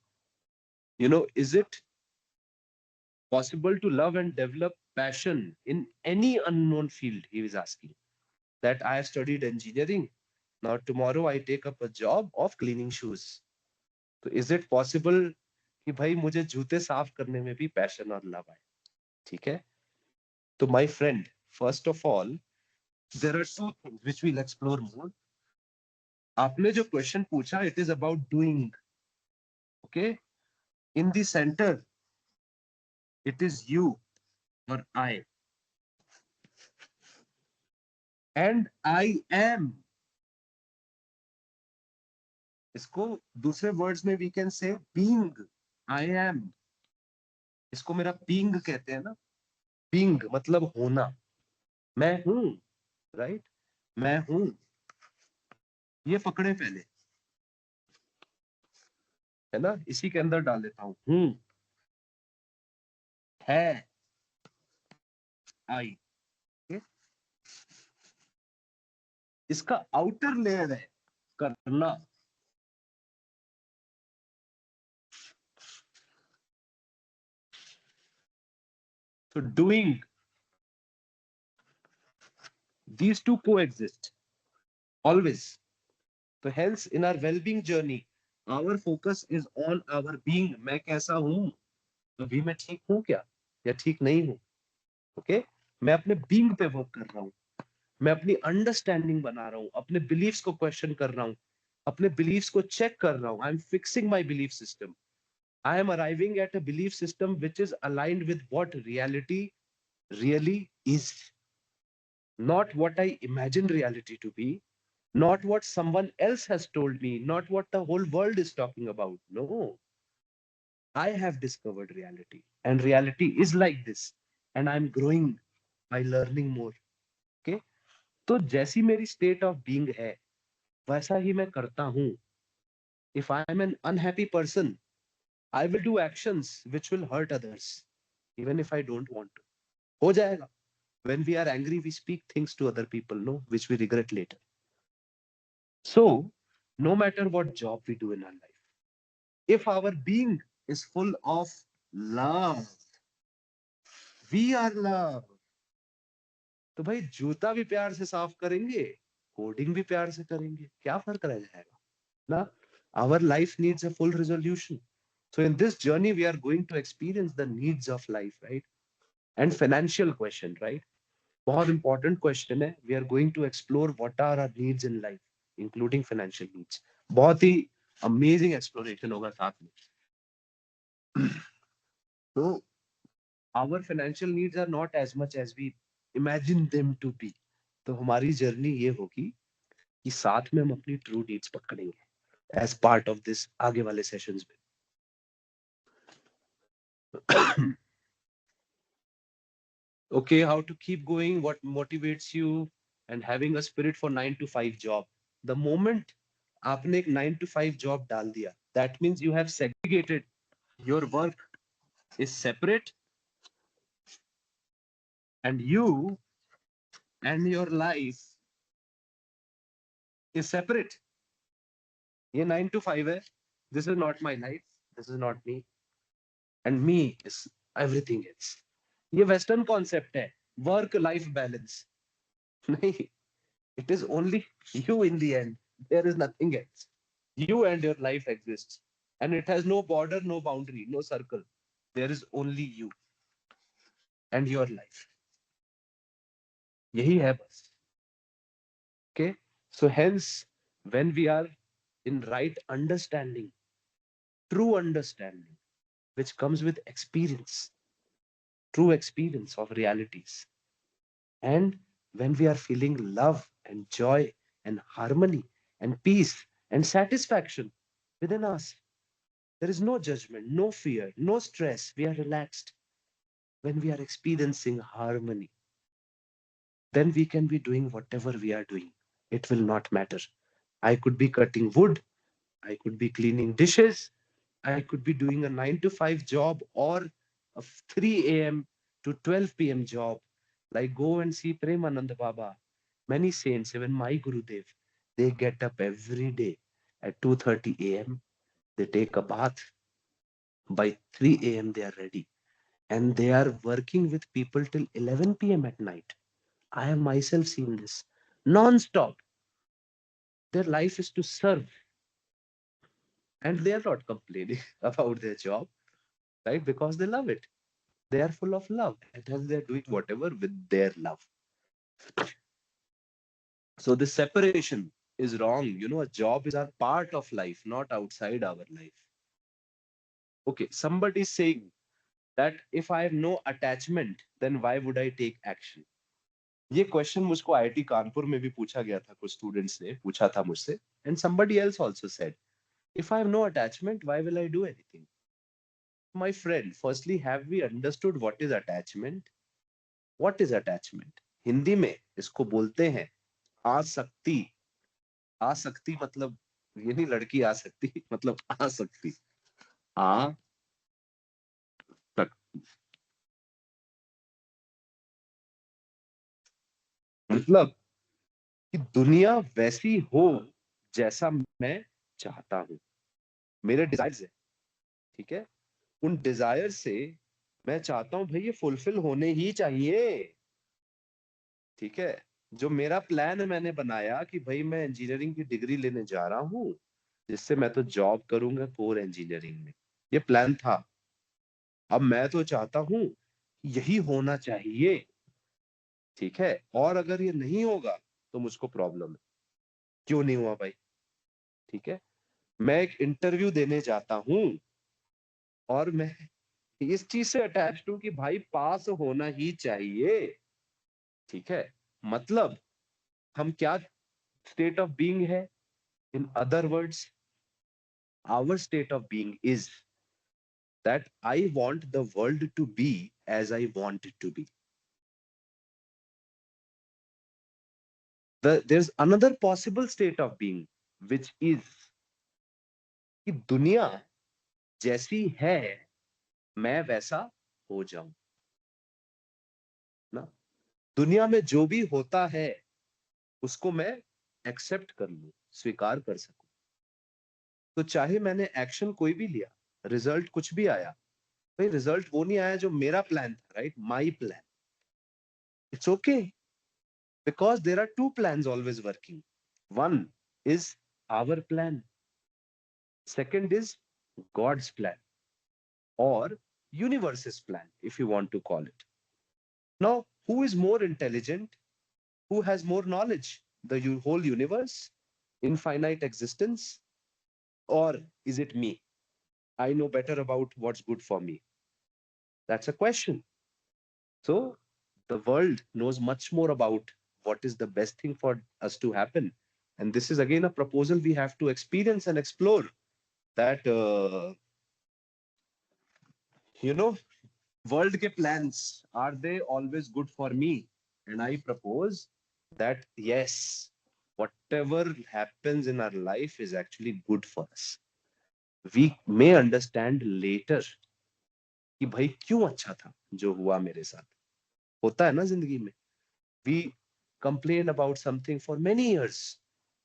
is it possible to love and develop passion in any unknown field? He was asking. That I have studied engineering. Now tomorrow I take up a job of cleaning shoes. So is it possible कि भाई मुझे जूते साफ करने में भी passion और love है? ठीक है? तो my friend, first of all, there are two things which we'll explore more. आपने जो question पूछा, it is about doing. Okay? In the center, it is you or I. And I am. इसको दूसरे words में we can say being. I am. इसको मेरा being कहते हैं ना. Being मतलब होना. मैं हूं. राइट. मैं हूं. ये पकड़े पहले, है ना. इसी के अंदर डाल देता हूं. है. आई. इसका आउटर लेयर है करना. So doing, these two coexist always. So hence in our well-being journey, our focus is on our being. मैं कैसा हूं? अभी मैं ठीक हूं क्या या ठीक नहीं हूं? ओके. मैं अपने being पे वर्क कर रहा हूं. मैं अपनी अंडरस्टैंडिंग बना रहा हूं. अपने बिलीफ्स को क्वेश्चन कर रहा हूं. अपने बिलीफ्स को चेक कर रहा हूं. I am fixing my belief system. I am arriving at a belief system which is aligned with what reality really is. Not what I imagine reality to be, not what someone else has told me, not what the whole world is talking about. No, I have discovered reality, and reality is like this, and I'm growing by learning more. Okay? तो जैसी मेरी state of being है, वैसा ही मैं करता हूँ. If I am an unhappy person, I will do actions which will hurt others, even if I don't want to. हो जाएगा. When we are angry, we speak things to other people, no, which we regret later. So, no matter what job we do in our life, if our being is full of love, we are love. तो भाई जूता भी प्यार से साफ करेंगे, coding भी प्यार से करेंगे, क्या फर्क रह जाएगा ना. Our life needs a full resolution. So in this journey, we are going to experience the needs of life, right? And financial question, right? बहुत important question है. We are going to explore what are our needs in life, including financial needs. बहुत ही amazing exploration होगा साथ में. So our financial needs are not as much as we imagine them to be. तो हमारी journey ये होगी कि साथ में हम अपनी ट्रू नीड्स पकड़ेंगे as part of this आगे वाले सेशंस में. Okay, how to keep going, what motivates you, and having a spirit for 9 to 5 job. The moment आपने एक 9 to 5 job डाल दिया, that means you have segregated. Your work is separate, and you and your life is separate. ये 9 to 5 है. This is not my life. This is not me. And me is everything else. ये western concept है, work life balance. नहीं, it is only you in the end. There is nothing else. You and your life exists, and it has no border, no boundary, no circle. There is only you and your life. यही है बस. Okay, so hence when we are in right understanding, true understanding, which comes with experience, true experience of realities, and when we are feeling love and joy and harmony and peace and satisfaction within us, there is no judgment, no fear, no stress. We are relaxed. When we are experiencing harmony, then we can be doing whatever we are doing. It will not matter. I could be cutting wood, I could be cleaning dishes, I could be doing a 9 to 5 job or a 3 a.m. to 12 p.m. job. Like go and see Premanand Baba. Many saints, even my Gurudev, they get up every day at 2:30 a.m. They take a bath. By 3 a.m. they are ready. And they are working with people till 11 p.m. at night. I have myself seen this. Non-stop. Their life is to serve. And they are not complaining about their job, right? Because they love it. They are full of love. And hence they are doing whatever with their love. So this separation is wrong. A job is our part of life, not outside our life. Okay, somebody is saying that if I have no attachment, then why would I take action? ये question मुझको IIT Kanpur में भी पूछा गया था, कुछ students ने पूछा था मुझसे, and somebody else also said, if I have no attachment, why will I do anything? My friend, firstly, have we understood what is attachment? What is attachment? Hindi में इसको बोलते हैं आसक्ति. आसक्ति मतलब ये नहीं लड़की आ सकती, मतलब आसक्ति. आ मतलब कि दुनिया वैसी हो जैसा मैं चाहता हूं. मेरे डिजायर्स है, ठीक है, उन डिजायर से मैं चाहता हूं भाई ये फुलफिल होने ही चाहिए. ठीक है, जो मेरा प्लान है मैंने बनाया कि भाई मैं इंजीनियरिंग की डिग्री लेने जा रहा हूं, जिससे मैं तो जॉब करूंगा कोर इंजीनियरिंग में. ये प्लान था. अब मैं तो चाहता हूं यही होना चाहिए. ठीक है, और अगर ये नहीं होगा तो मुझको प्रॉब्लम है. क्यों नहीं हुआ भाई? ठीक है, मैं एक इंटरव्यू देने जाता हूं और मैं इस चीज से अटैच हूं कि भाई पास होना ही चाहिए. ठीक है, मतलब हम क्या स्टेट ऑफ बीइंग है? In other words, our state of being is that I want the world to be as I want it to be. There's another possible state of being which is कि दुनिया जैसी है मैं वैसा हो जाऊं ना. दुनिया में जो भी होता है उसको मैं एक्सेप्ट कर लूं, स्वीकार कर सकूं. तो चाहे मैंने एक्शन कोई भी लिया, रिजल्ट कुछ भी आया, भाई रिजल्ट वो नहीं आया जो मेरा प्लान था, right? My plan. It's okay, because there are two plans always working. One is our plan, second is God's plan or universe's plan, if you want to call it. Now, who is more intelligent? Who has more knowledge? The whole universe, infinite existence, or is it me? I know better about what's good for me. That's a question. So, the world knows much more about what is the best thing for us to happen. And this is again a proposal we have to experience and explore that, you know, world ke plans, are they always good for me? And I propose that yes, whatever happens in our life is actually good for us. We may understand later कि भाई क्यों अच्छा था जो हुआ मेरे साथ. होता है ना जिंदगी में. We complain about something for many years,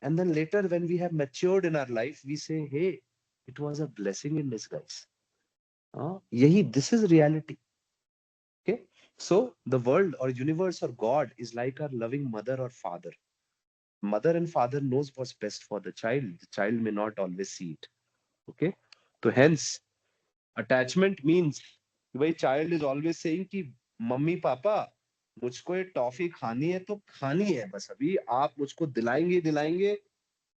and then later when we have matured in our life we say, hey, it was a blessing in disguise. यही, this is reality. Okay, so the world or universe or God is like our loving mother or father. Mother and father knows what's best for the child. The child may not always see it. Okay, so hence attachment means भाई child is always saying कि mummy papa मुझको ये toffee खानी है तो खानी है, बस अभी आप मुझको दिलाएंगे ही दिलाएंगे,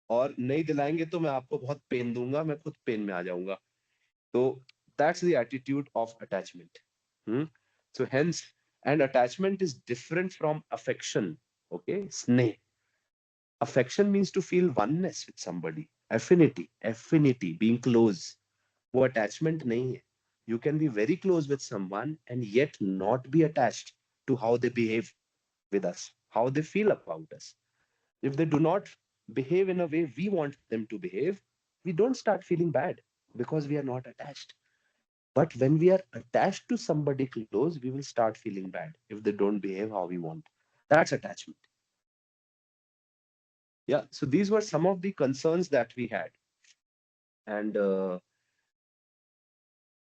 और नहीं दिलाएंगे तो मैं आपको बहुत पेन दूंगा, मैं खुद पेन में आ जाऊंगा. तो that's the attitude of attachment. Hmm? So hence, and attachment is different from affection. Okay, sneh. Affection means to feel oneness with somebody. Affinity, being close. वो attachment नहीं है. You can be very close with someone and yet not be attached to how they behave with us, how they feel about us. If they do not behave in a way we want them to behave, we don't start feeling bad because we are not attached. But when we are attached to somebody close, we will start feeling bad if they don't behave how we want. That's attachment. Yeah. So these were some of the concerns that we had. And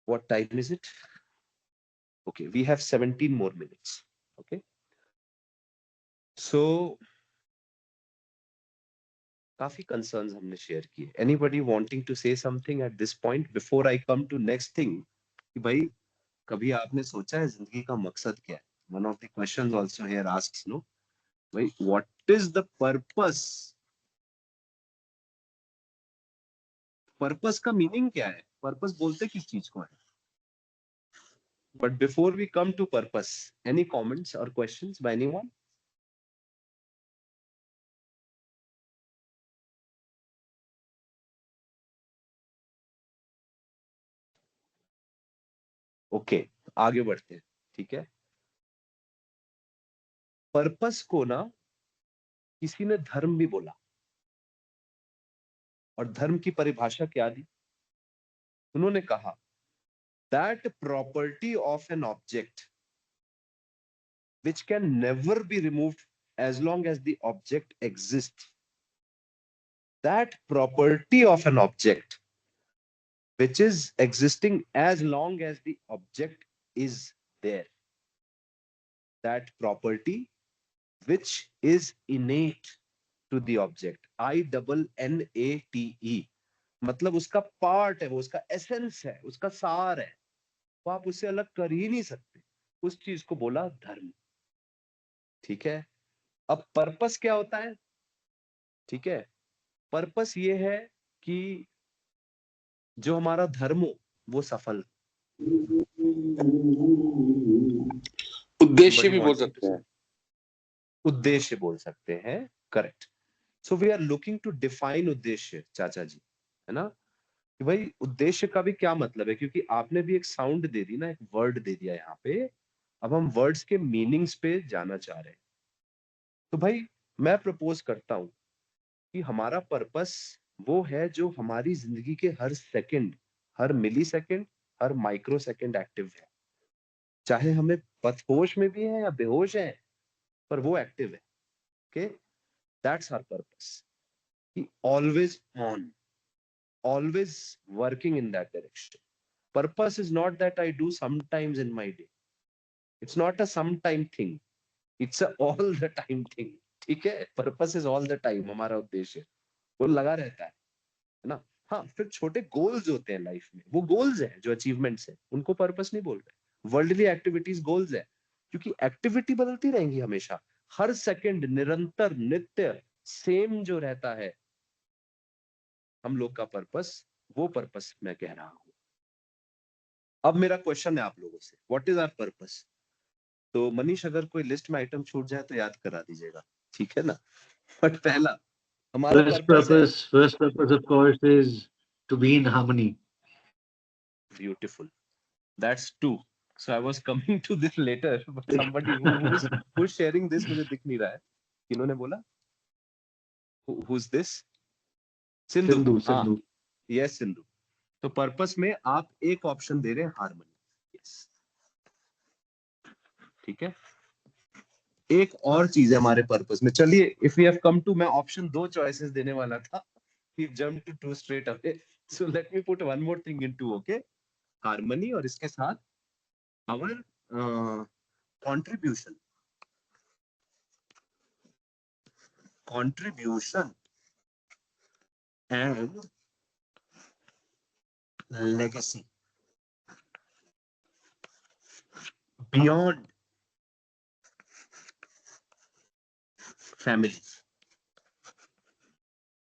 what time is it? Okay, we have 17 more minutes. Okay, so काफी concerns हमने share किए. Anybody wanting to say something at this point before I come to next thing? कि भाई कभी आपने सोचा है जिंदगी का मकसद क्या है? One of the questions also here asks, no, भाई what is the purpose? Purpose का meaning क्या है? Purpose बोलते किस चीज को है? But before we come to purpose, any comments or questions by anyone? Okay, आगे बढ़ते हैं. ठीक है, पर्पस को ना किसी ने धर्म भी बोला. और धर्म की परिभाषा क्या दी? उन्होंने कहा that property of an object which can never be removed as long as the object exists. That property of an object which is existing as long as the object is there. That property which is innate to the object. INNATE. मतलब उसका part है, वो उसका essence है, उसका सार है, वो आप उससे अलग कर ही नहीं सकते. उस चीज को बोला धर्म. ठीक है, अब पर्पस क्या होता है? ठीक है, पर्पस ये है कि जो हमारा धर्म हो वो सफल. उद्देश्य भी बोल सकते हैं. उद्देश्य बोल सकते हैं, correct. So we are looking to define उद्देश्य, चाचा जी, है ना? कि भाई उद्देश्य का भी क्या मतलब है, क्योंकि आपने भी एक साउंड दे दी ना, एक वर्ड दे दिया यहाँ पे. अब हम वर्ड्स के मीनिंग्स पे जाना चाह रहे हैं. तो भाई मैं प्रपोज करता हूं कि हमारा पर्पस वो है जो हमारी जिंदगी के हर सेकंड, हर मिली सेकंड, हर माइक्रो सेकंड एक्टिव है. चाहे हमें पथहोश में भी है या बेहोश है, पर वो एक्टिव है. Okay, that's our purpose. कि always on, always working in that direction. Purpose is not that I do sometimes in my day. It's not a sometime thing. It's a all the time thing. ठीक है, purpose is all the time. हमारा उद्देश्य वो लगा रहता है ना. हाँ, फिर छोटे गोल्स होते हैं लाइफ में, वो गोल्स हैं जो अचीवमेंट्स है, उनको पर्पस नहीं बोल रहे. वर्ल्डली एक्टिविटीज गोल्स है, क्योंकि एक्टिविटी बदलती रहेंगी हमेशा. हर सेकंड निरंतर नित्य सेम जो रहता है हम लोग का पर्पस, वो पर्पस मैं कह रहा हूं. अब मेरा क्वेश्चन है आप लोगों से, व्हाट इज आवर पर्पस? तो मनीष अगर कोई लिस्ट में आइटम छूट जाए तो याद करा दीजिएगा, ठीक है ना? बट पहला हमारा पर्पस है. First purpose, of course, is to be in harmony. Beautiful, that's two. So I was coming to this letter, but somebody who's sharing this मुझे दिख नहीं रहा है. किन्होंने बोला? who's this? सिंधु. Sindhu, हाँ, Sindhu. यस सिंधु. तो पर्पस में आप एक ऑप्शन दे रहे हैं हार्मनी. यस, ठीक है. एक और चीज है हमारे पर्पस में. चलिए, if we have come to, मैं ऑप्शन दो चॉइसेस देने वाला था, we jump to two straight away. So let me put one more thing into, okay, harmony, और इसके साथ our contribution. Contribution and legacy beyond family.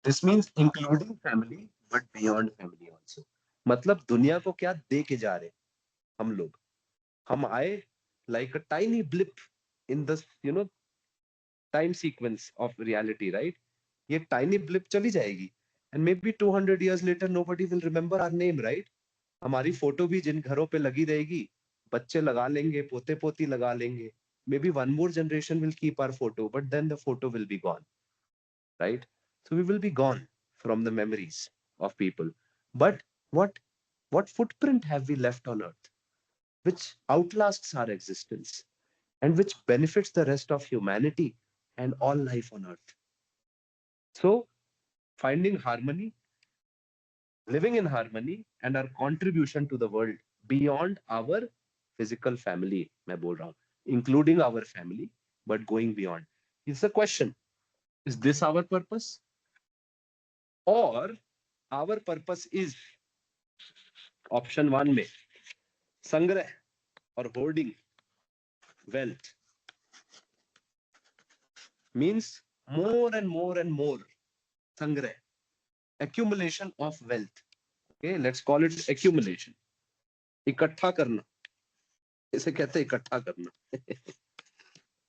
This means including family but beyond family also. मतलब दुनिया को क्या दे के जा रहे हम लोग. हम आए like a tiny blip in the time sequence of reality, right? ये टाइनी ब्लिप चली जाएगी, and may be 200 years later nobody will remember our name, right? हमारी फोटो भी जिन घरों पे लगी रहेगी, बच्चे लगा लेंगे, पोते पोती लगा लेंगे. May be one more generation will keep our photo, but then the photo will be gone, right? So we will be gone from the memories of people. But what footprint have we left on earth which outlasts our existence and which benefits the rest of humanity and all life on earth? So finding harmony living in harmony, and our contribution to the world beyond our physical family. मैं बोल रहा हूँ, including our family, but going beyond. It's a question. Is this our purpose? Or our purpose is option one में संग्रह or hoarding wealth, means more and more and more संग्रह, accumulation of wealth. Okay, let's call it accumulation. इकट्ठा करना, इसे कहते हैं इकट्ठा करना.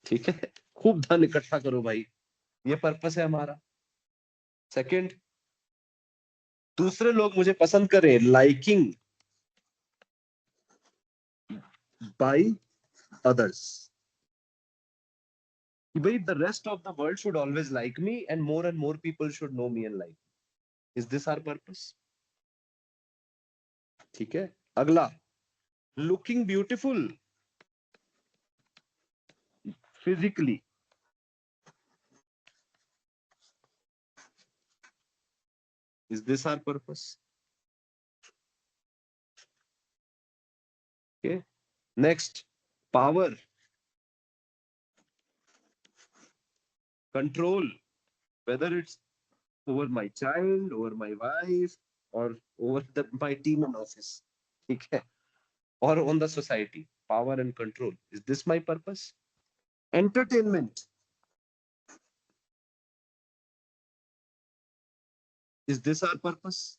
ठीक है, खूब धन इकट्ठा करो भाई, ये पर्पस है हमारा. सेकंड, दूसरे लोग मुझे पसंद करें, लाइकिंग बाय अदर्स. भाई the rest of the world should always like me and more people should know me and like. Is this our purpose? ठीक है. अगला, looking beautiful physically. Is this our purpose? Okay. Next, power, control, whether it's over my child, over my wife, or over my team in office. ठीक है, or on the society. Power and control. Is this my purpose? Entertainment. Is this our purpose?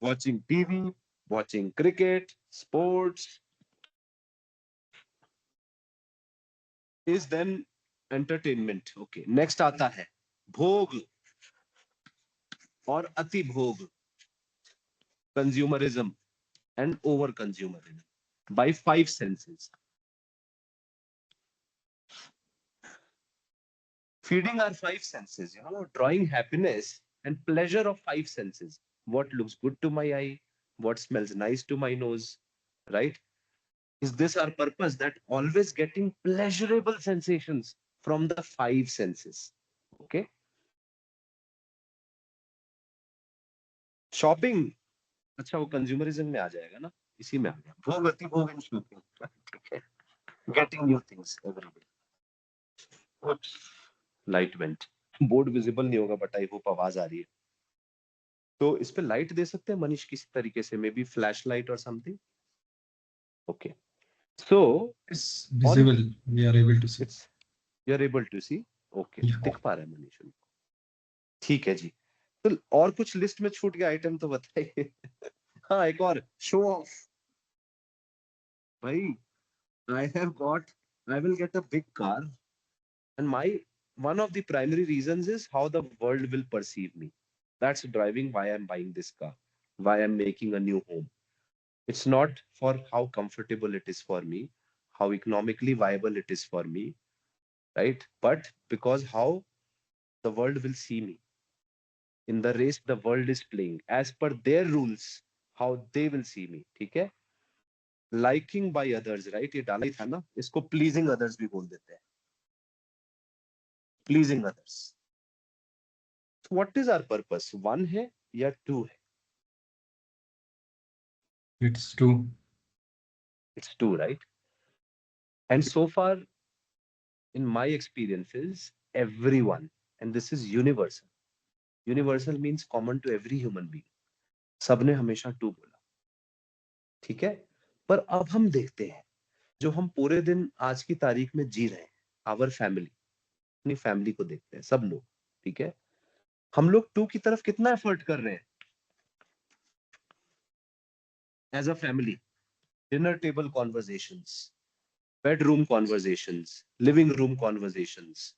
Watching TV, watching cricket, sports is then entertainment. Okay. Next आता है भोग और अति भोग, consumerism and over consumerism by five senses. Feeding our five senses, drawing happiness and pleasure of five senses. What looks good to my eye, what smells nice to my nose, right? Is this our purpose? That always getting pleasurable sensations from the five senses. Okay. Shopping, अच्छा वो consumerism में आ जाएगा ना, इसी में आ गया. भोग अति भोग and shopping. ठीक है. Getting new things every day. Oops. Light went. Board visible नहीं होगा, बट आई होप आवाज आ रही है. तो इस पे लाइट दे सकते हैं मनीष किसी तरीके से, मे बी फ्लैश लाइट और something. Okay, so It's visible. We are able to see. It's, you are able to see. Okay, Yeah. दिख पा रहा है मनीष उनको. ठीक है जी. तो और कुछ लिस्ट में छूट गया आइटम तो बताइए. हाँ, एक और शो ऑफ. भाई I have got, I will get a big car and my one of the primary reasons is how the world will perceive me. That's driving why I'm buying this car, why I'm making a new home. It's not for how comfortable it is for me, how economically viable it is for me, right? But because how the world will see me in the race the world is playing as per their rules, how they will see me. ठीक है. Liking by others, right? ये डाला ही था ना, इसको pleasing others भी बोल देते हैं. Pleasing others. So what is our purpose? One है या two है? It's two. It's two, right? And so far in my experiences, everyone, and this is universal. Universal means common to every human being. सबने हमेशा to बोला. ठीक है. पर अब हम देखते हैं, जो हम पूरे दिन आज की तारीख में जी रहे हैं, आवर फैमिली, अपनी फैमिली को देखते हैं सब लोग. ठीक है. हम लोग टू की तरफ कितना एफर्ट कर रहे हैं as a family? Dinner table conversations, bedroom conversations, living room conversations,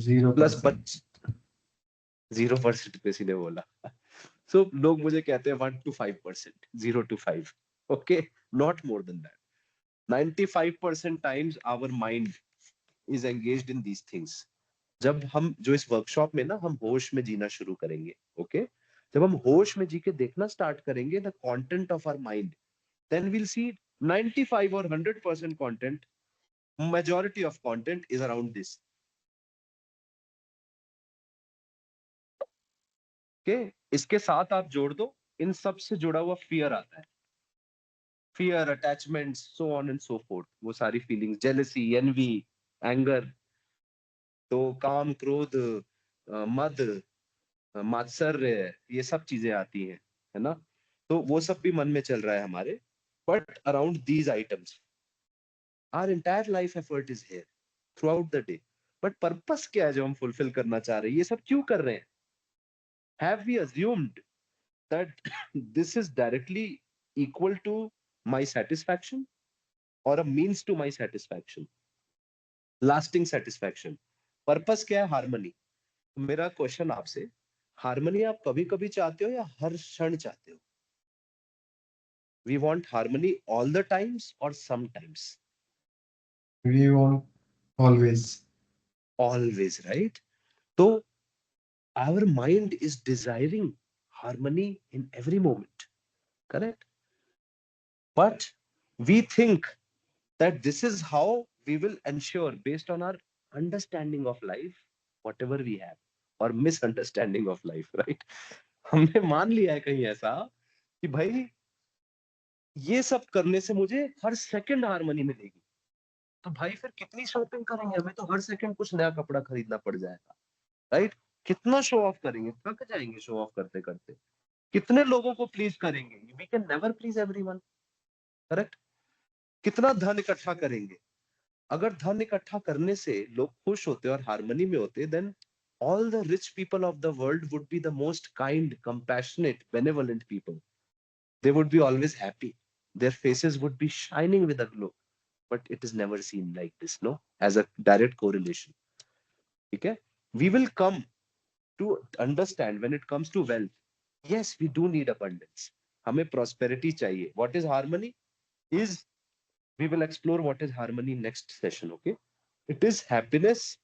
0%. Plus बच 0% किसी ने बोला. So लोग मुझे कहते हैं 1 to 5%, 0 to 5. Okay, not more than that. 95% times our mind is engaged in these things. जब हम जो इस वर्कशॉप में ना हम होश में जीना शुरू करेंगे, ओके, जब हम होश में जी के देखना स्टार्ट करेंगे the content of our mind, then we'll see 95 or 100% content, majority of content is around this. के इसके साथ आप जोड़ दो, इन सब से जुड़ा हुआ फियर आता है, fear, attachment, so on and so fourth, वो सारी फीलिंग्स, जेलसी, एनवी, एंगर, तो काम, क्रोध, मद, मात्सर्य, ये सब चीजें आती हैं, है ना। तो वो सब भी मन में चल रहा है हमारे, but around these items our entire life effort is here through out the day. But purpose क्या है जो हम फुलफिल करना चाह रहे हैं, ये सब क्यों कर रहे हैं? Have we assumed that this is directly equal to my satisfaction और a means to my satisfaction, lasting satisfaction? Purpose क्या है? हार्मनी। मेरा क्वेश्चन आपसे, हार्मनी आप कभी कभी चाहते हो या हर क्षण चाहते हो? We want harmony all the times और sometimes? We want always. Always, right? तो our mind is desiring harmony in every moment, correct? But we think that this is how we will ensure, based on our understanding of life, whatever we have, or misunderstanding of life, right? हमने मान लिया है कहीं ऐसा कि भाई ये सब करने से मुझे हर सेकंड हार्मनी मिलेगी। तो भाई फिर कितनी शॉपिंग करेंगे? हमें तो हर सेकंड कुछ नया कपड़ा खरीदना पड़ जाएगा, राइट? कितना शो ऑफ करेंगे, थक जाएंगे शो ऑफ करते करते। कितने लोगों को प्लीज करेंगे? We can never please everyone, correct? कितना धन इकट्ठा करेंगे? अगर धन इकट्ठा करने से लोग खुश होते और हार्मनी में होते, then all the rich people of the world would be the most kind, compassionate, benevolent people. They would be always happy. Their faces would be shining with a glow. But it is never seen like this, no? As a direct correlation. Okay? We will come to understand when it comes to wealth. Yes, we do need abundance. हमें prosperity चाहिए. What is harmony? Is We will explore what is harmony next session. Okay? It is happiness,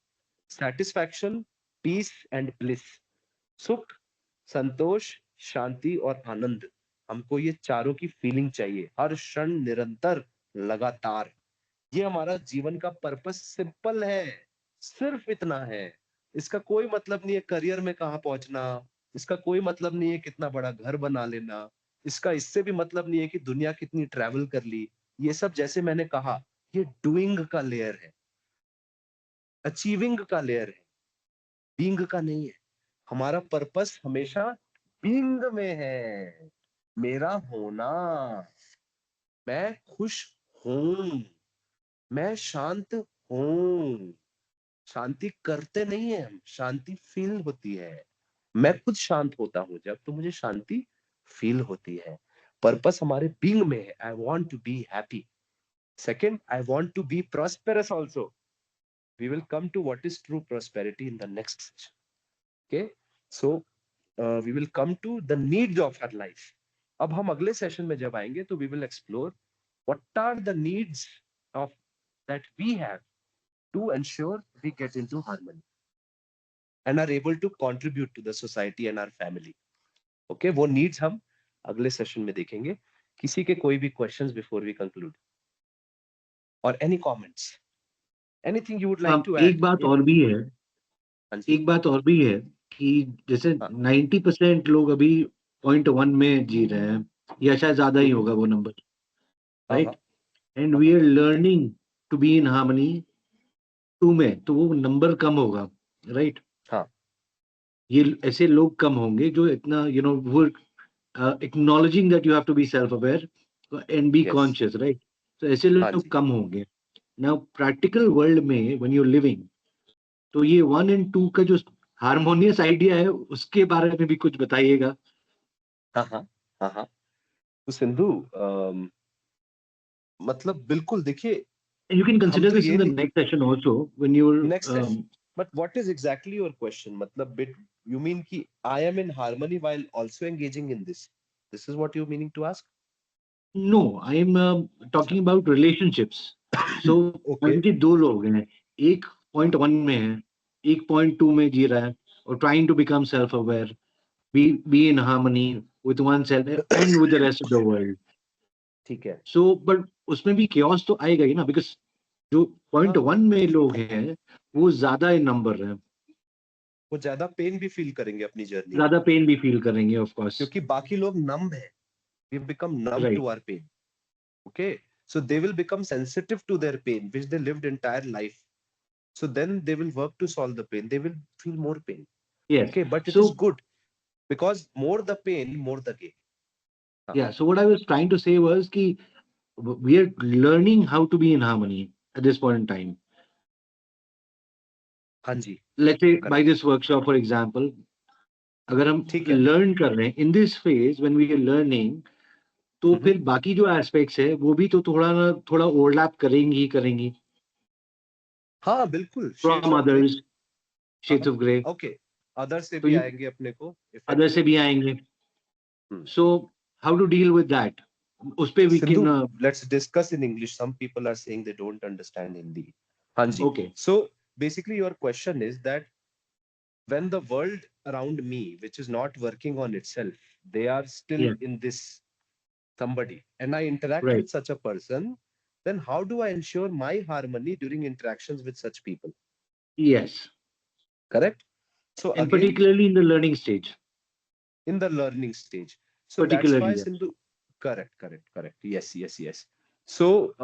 satisfaction, peace and bliss. सुख, संतोष, शांति और आनंद, हमको ये चारों की feeling चाहिए हर क्षण, निरंतर, लगातार। ये हमारा जीवन का पर्पस सिंपल है, सिर्फ इतना है। इसका कोई मतलब नहीं है करियर में कहाँ पहुंचना, इसका कोई मतलब नहीं है कितना बड़ा घर बना लेना, इसका इससे भी मतलब नहीं है कि दुनिया कितनी ट्रैवल कर ली। ये सब, जैसे मैंने कहा, ये डूइंग का लेयर है, अचीविंग का लेयर है, बीइंग का नहीं है। हमारा पर्पस हमेशा बीइंग में है, मेरा होना, मैं खुश हूं, मैं शांत हूं। शांति करते नहीं है हम, शांति फील होती है। मैं खुद शांत होता हूं जब, तो मुझे शांति फील होती है। पर्पस हमारे बीइंग में है। I want to be happy. Second, I want to be prosperous also. We will come to what is true prosperity in the next session. Okay, so we will come to the needs of our life. अब हम अगले session में जब आएंगे तो we will explore what are the needs of that we have to ensure we get into harmony and are able to contribute to the society and our family. Okay, वो needs हम अगले session में देखेंगे। किसी के कोई भी questions before we conclude or any comments, anything you would like to एक add? बात और भी है, हाँ जी, एक बात और भी है कि जैसे हाँ 90% लोग अभी 0.1 में जी रहे हैं, या शायद ज्यादा ही होगा वो नंबर, हाँ हाँ right? And we are learning to be in harmony 2 में, तो वो नंबर कम होगा, राइट? हाँ, ये ऐसे लोग कम होंगे जो इतना वो acknowledging that you have to be self aware and be yes, conscious, right? तो ऐसे हाँ लोग जी, कम होंगे। नाउ प्रैक्टिकल वर्ल्ड में व्हेन यू आर लिविंग, तो ये 1 एंड 2 का जो हार्मोनियस आइडिया है उसके बारे में भी कुछ बताइएगा। हाँ हाँ हाँ हाँ। तो सिंधु, मतलब बिल्कुल देखिए, And you can हम consider तो this ये in the नहीं, next session also when you're next session, but what is exactly your question? मतलब बिट, यू मीन कि I am in harmony while also engaging in this is what you meaning to ask? no, I'm talking about relationships. So मान okay, लीजिए दो लोग हैं, एक 0.1 में है, एक 0.2 में जी रहा है और trying to become self aware, be in harmony with oneself and with the rest of the world. ठीक है, So but उसमें भी chaos तो आएगा ही ना, because जो हाँ 0.1 में लोग हैं वो ज्यादा in number है, वो ज्यादा पेन भी फील करेंगे अपनी जर्नी में, ज्यादा पेन भी फील करेंगे ऑफ कोर्स. क्योंकि बाकी लोग नम है. We become numb to right. our pain. Okay, so they will become sensitive to their pain, which they lived entire life. So then they will work to solve the pain. They will feel more pain. Yes. Okay, but it is So good because more the pain, more the gain. हाँ. yeah, so what I was trying to say was कि we are learning how to be in harmony at this point in time. हाँ जी. Let's say by Correct. this workshop, for example, अगर हम ठीक है. learn कर रहे हैं in this phase when we are learning, तो फिर बाकी जो aspects है वो भी तो थोड़ा ना थोड़ा overlap करेंगी ही करेंगी. हाँ बिल्कुल. From Shades of grey. others, shades of grey. Okay. Other से तो भी ये आएंगे अपने को other effect. से भी आएंगे. Hmm. So how to deal with that? उस पे we Sindhu, can let's discuss in English. Some people are saying they don't understand Hindi. हाँ जी. okay. So basically your question is that when the world around me, which is not working on itself, they are still Yeah. in this somebody, and I interact Right. with such a person, then how do I ensure my harmony during interactions with such people? Yes. Correct? So And again, particularly in the learning stage. in the learning stage. So that's Particularly, why yes. Sindhu, correct. Yes, yes, yes. So,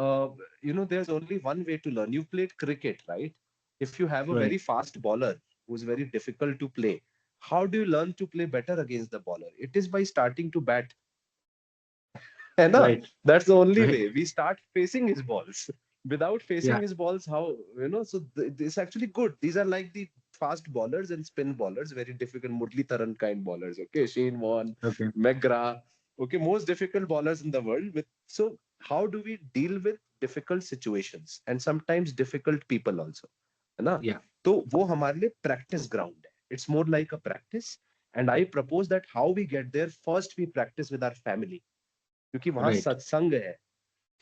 there's only one way to learn. You've played cricket, right? If you have a Right. very fast bowler who's very difficult to play, how do you learn to play better against the bowler? It is by starting to bat. है ना? Right. That's the only Right. way. We start facing his balls. Without facing Yeah. his balls, how, so it's actually good. These are like the fast bowlers and spin bowlers, very difficult Murli Taran kind bowlers. Okay, Shane Warne, Okay. McGrath. Okay, most difficult bowlers in the world. So how do we deal with difficult situations and sometimes difficult people also? है ना? Yeah. तो वो हमारे लिए practice ground है. It's more like a practice. And I propose that how we get there, first we practice with our family. क्योंकि वहां Right. सत्संग है.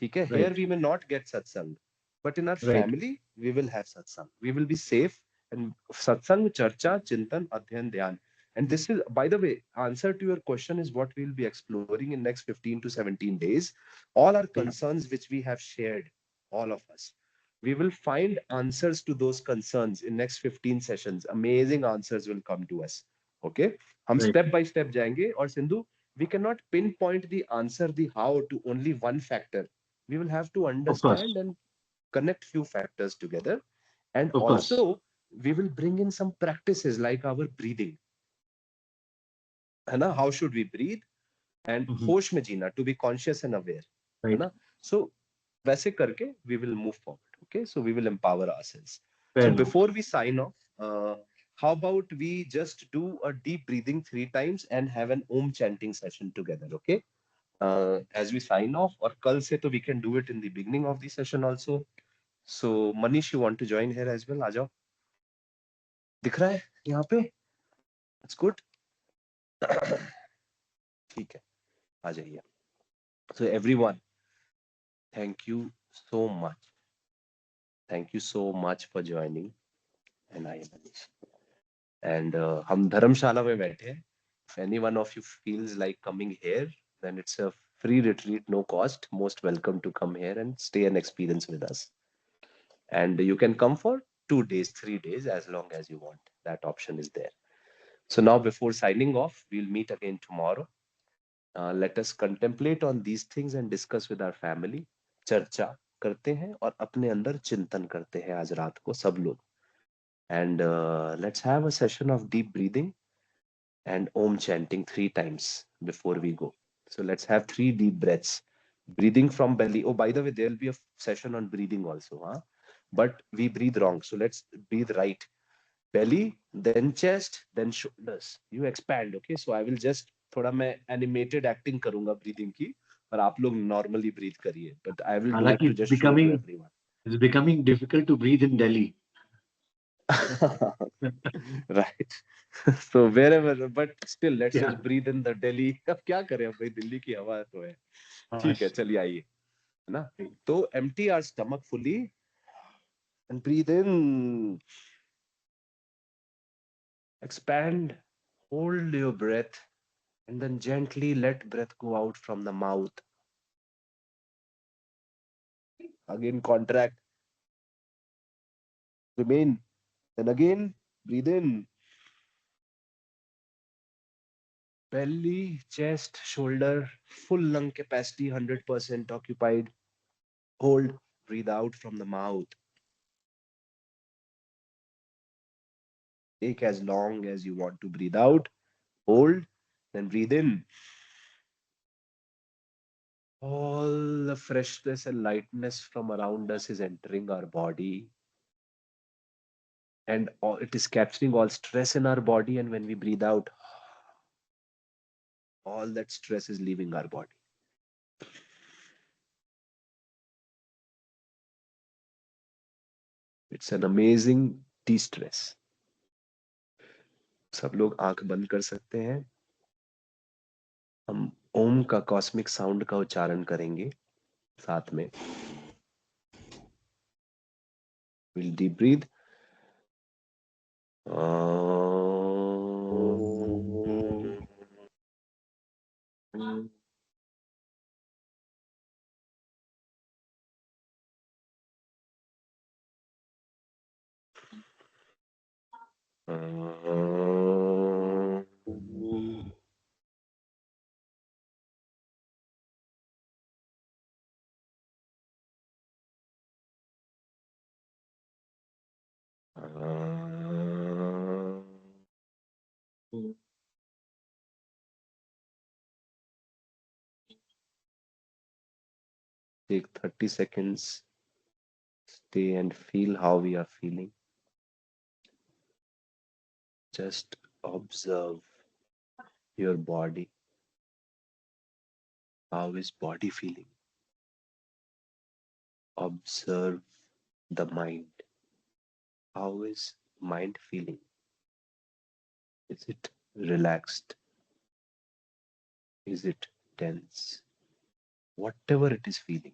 ठीक है. Here Right. we may not get satsang, but in our Right. family we will have satsang. We will be safe. And satsang, charcha, chintan, adhyan, dhyan. And this is, by the way, answer to your question is what we'll be exploring in next 15 to 17 days. All our Yeah. concerns which we have shared, all of us, we will find answers to those concerns in next 15 sessions. Amazing answers will come to us. Okay, हम Right. step by step जाएंगे. और Sindhu, we cannot pinpoint the answer, the how, to only one factor. We will have to Of course. understand and connect few factors together. And Of course. also we will bring in some practices like our breathing, है ना? How should we breathe? And होश में जीना, to be conscious and aware, है Right. ना? So वैसे करके we will move forward. Okay, so we will empower ourselves. Fair So enough. before we sign off, how about we just do a deep breathing 3 times and have an om chanting session together? Okay, as we sign off, or kal se to we can do it in the beginning of the session also. So Manish, you want to join here as well? आ जाओ. दिख रहा है यहाँ पे? That's good. ठीक है, आ जाइए. So everyone, thank you so much. Thank you so much for joining. And I am Manish. And हम धर्मशाला में बैठे हैं. If any one of you feels like coming here, then it's a free retreat, no cost. Most welcome to come here and stay and experience with us. And you can come for 2 days, 3 days, as long as you want. That option is there. So now, before signing off, we'll meet again tomorrow. Let us contemplate on these things and discuss with our family. चर्चा करते हैं और अपने अंदर चिंतन करते हैं आज रात को सब लोग. And let's have a session of deep breathing and om chanting 3 times before we go. So let's have 3 deep breaths. Breathing from belly. Oh, by the way, there will be a session on breathing also, huh? But we breathe wrong. So let's breathe right. Belly, then chest, then shoulders. You expand, okay? So I will just थोड़ा मैं animated acting करूंगा breathing की, और आप लोग normally breathe करिए. But I will do it हालांकि to just show to everyone. it's becoming difficult to breathe in Delhi. Right. So wherever, but still let's Yeah. just breathe in the Delhi. अब क्या करें, अब भाई दिल्ली की हवा तो है. ठीक है, चलिए आइए, है ना? तो empty our stomach fully and breathe in. Expand, hold your breath, and then gently let breath go out from the mouth. Again, contract, remain, then again, breathe in. Belly, chest, shoulder, full lung capacity, 100% occupied. Hold, breathe out from the mouth. Take as long as you want to breathe out. Hold, then breathe in. All the freshness and lightness from around us is entering our body, and it is capturing all stress in our body. And when we breathe out, all that stress is leaving our body. It's an amazing de-stress. सब लोग आंख बंद कर सकते हैं. हम ओम का cosmic sound का उच्चारण करेंगे साथ में. We'll deep breathe. Take 30 seconds. Stay and feel how we are feeling. Just observe your body. How is body feeling? Observe the mind. How is mind feeling? Is it relaxed? Is it tense? Whatever it is feeling,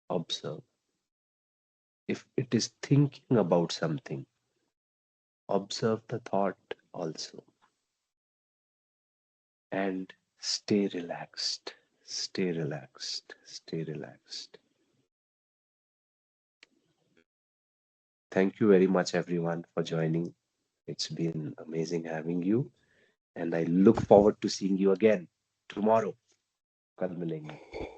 observe. If it is thinking about something, observe the thought also. And stay relaxed. Stay relaxed. Stay relaxed. Thank you very much, everyone, for joining. It's been amazing having you. And I look forward to seeing you again tomorrow. कल मिलेंगे.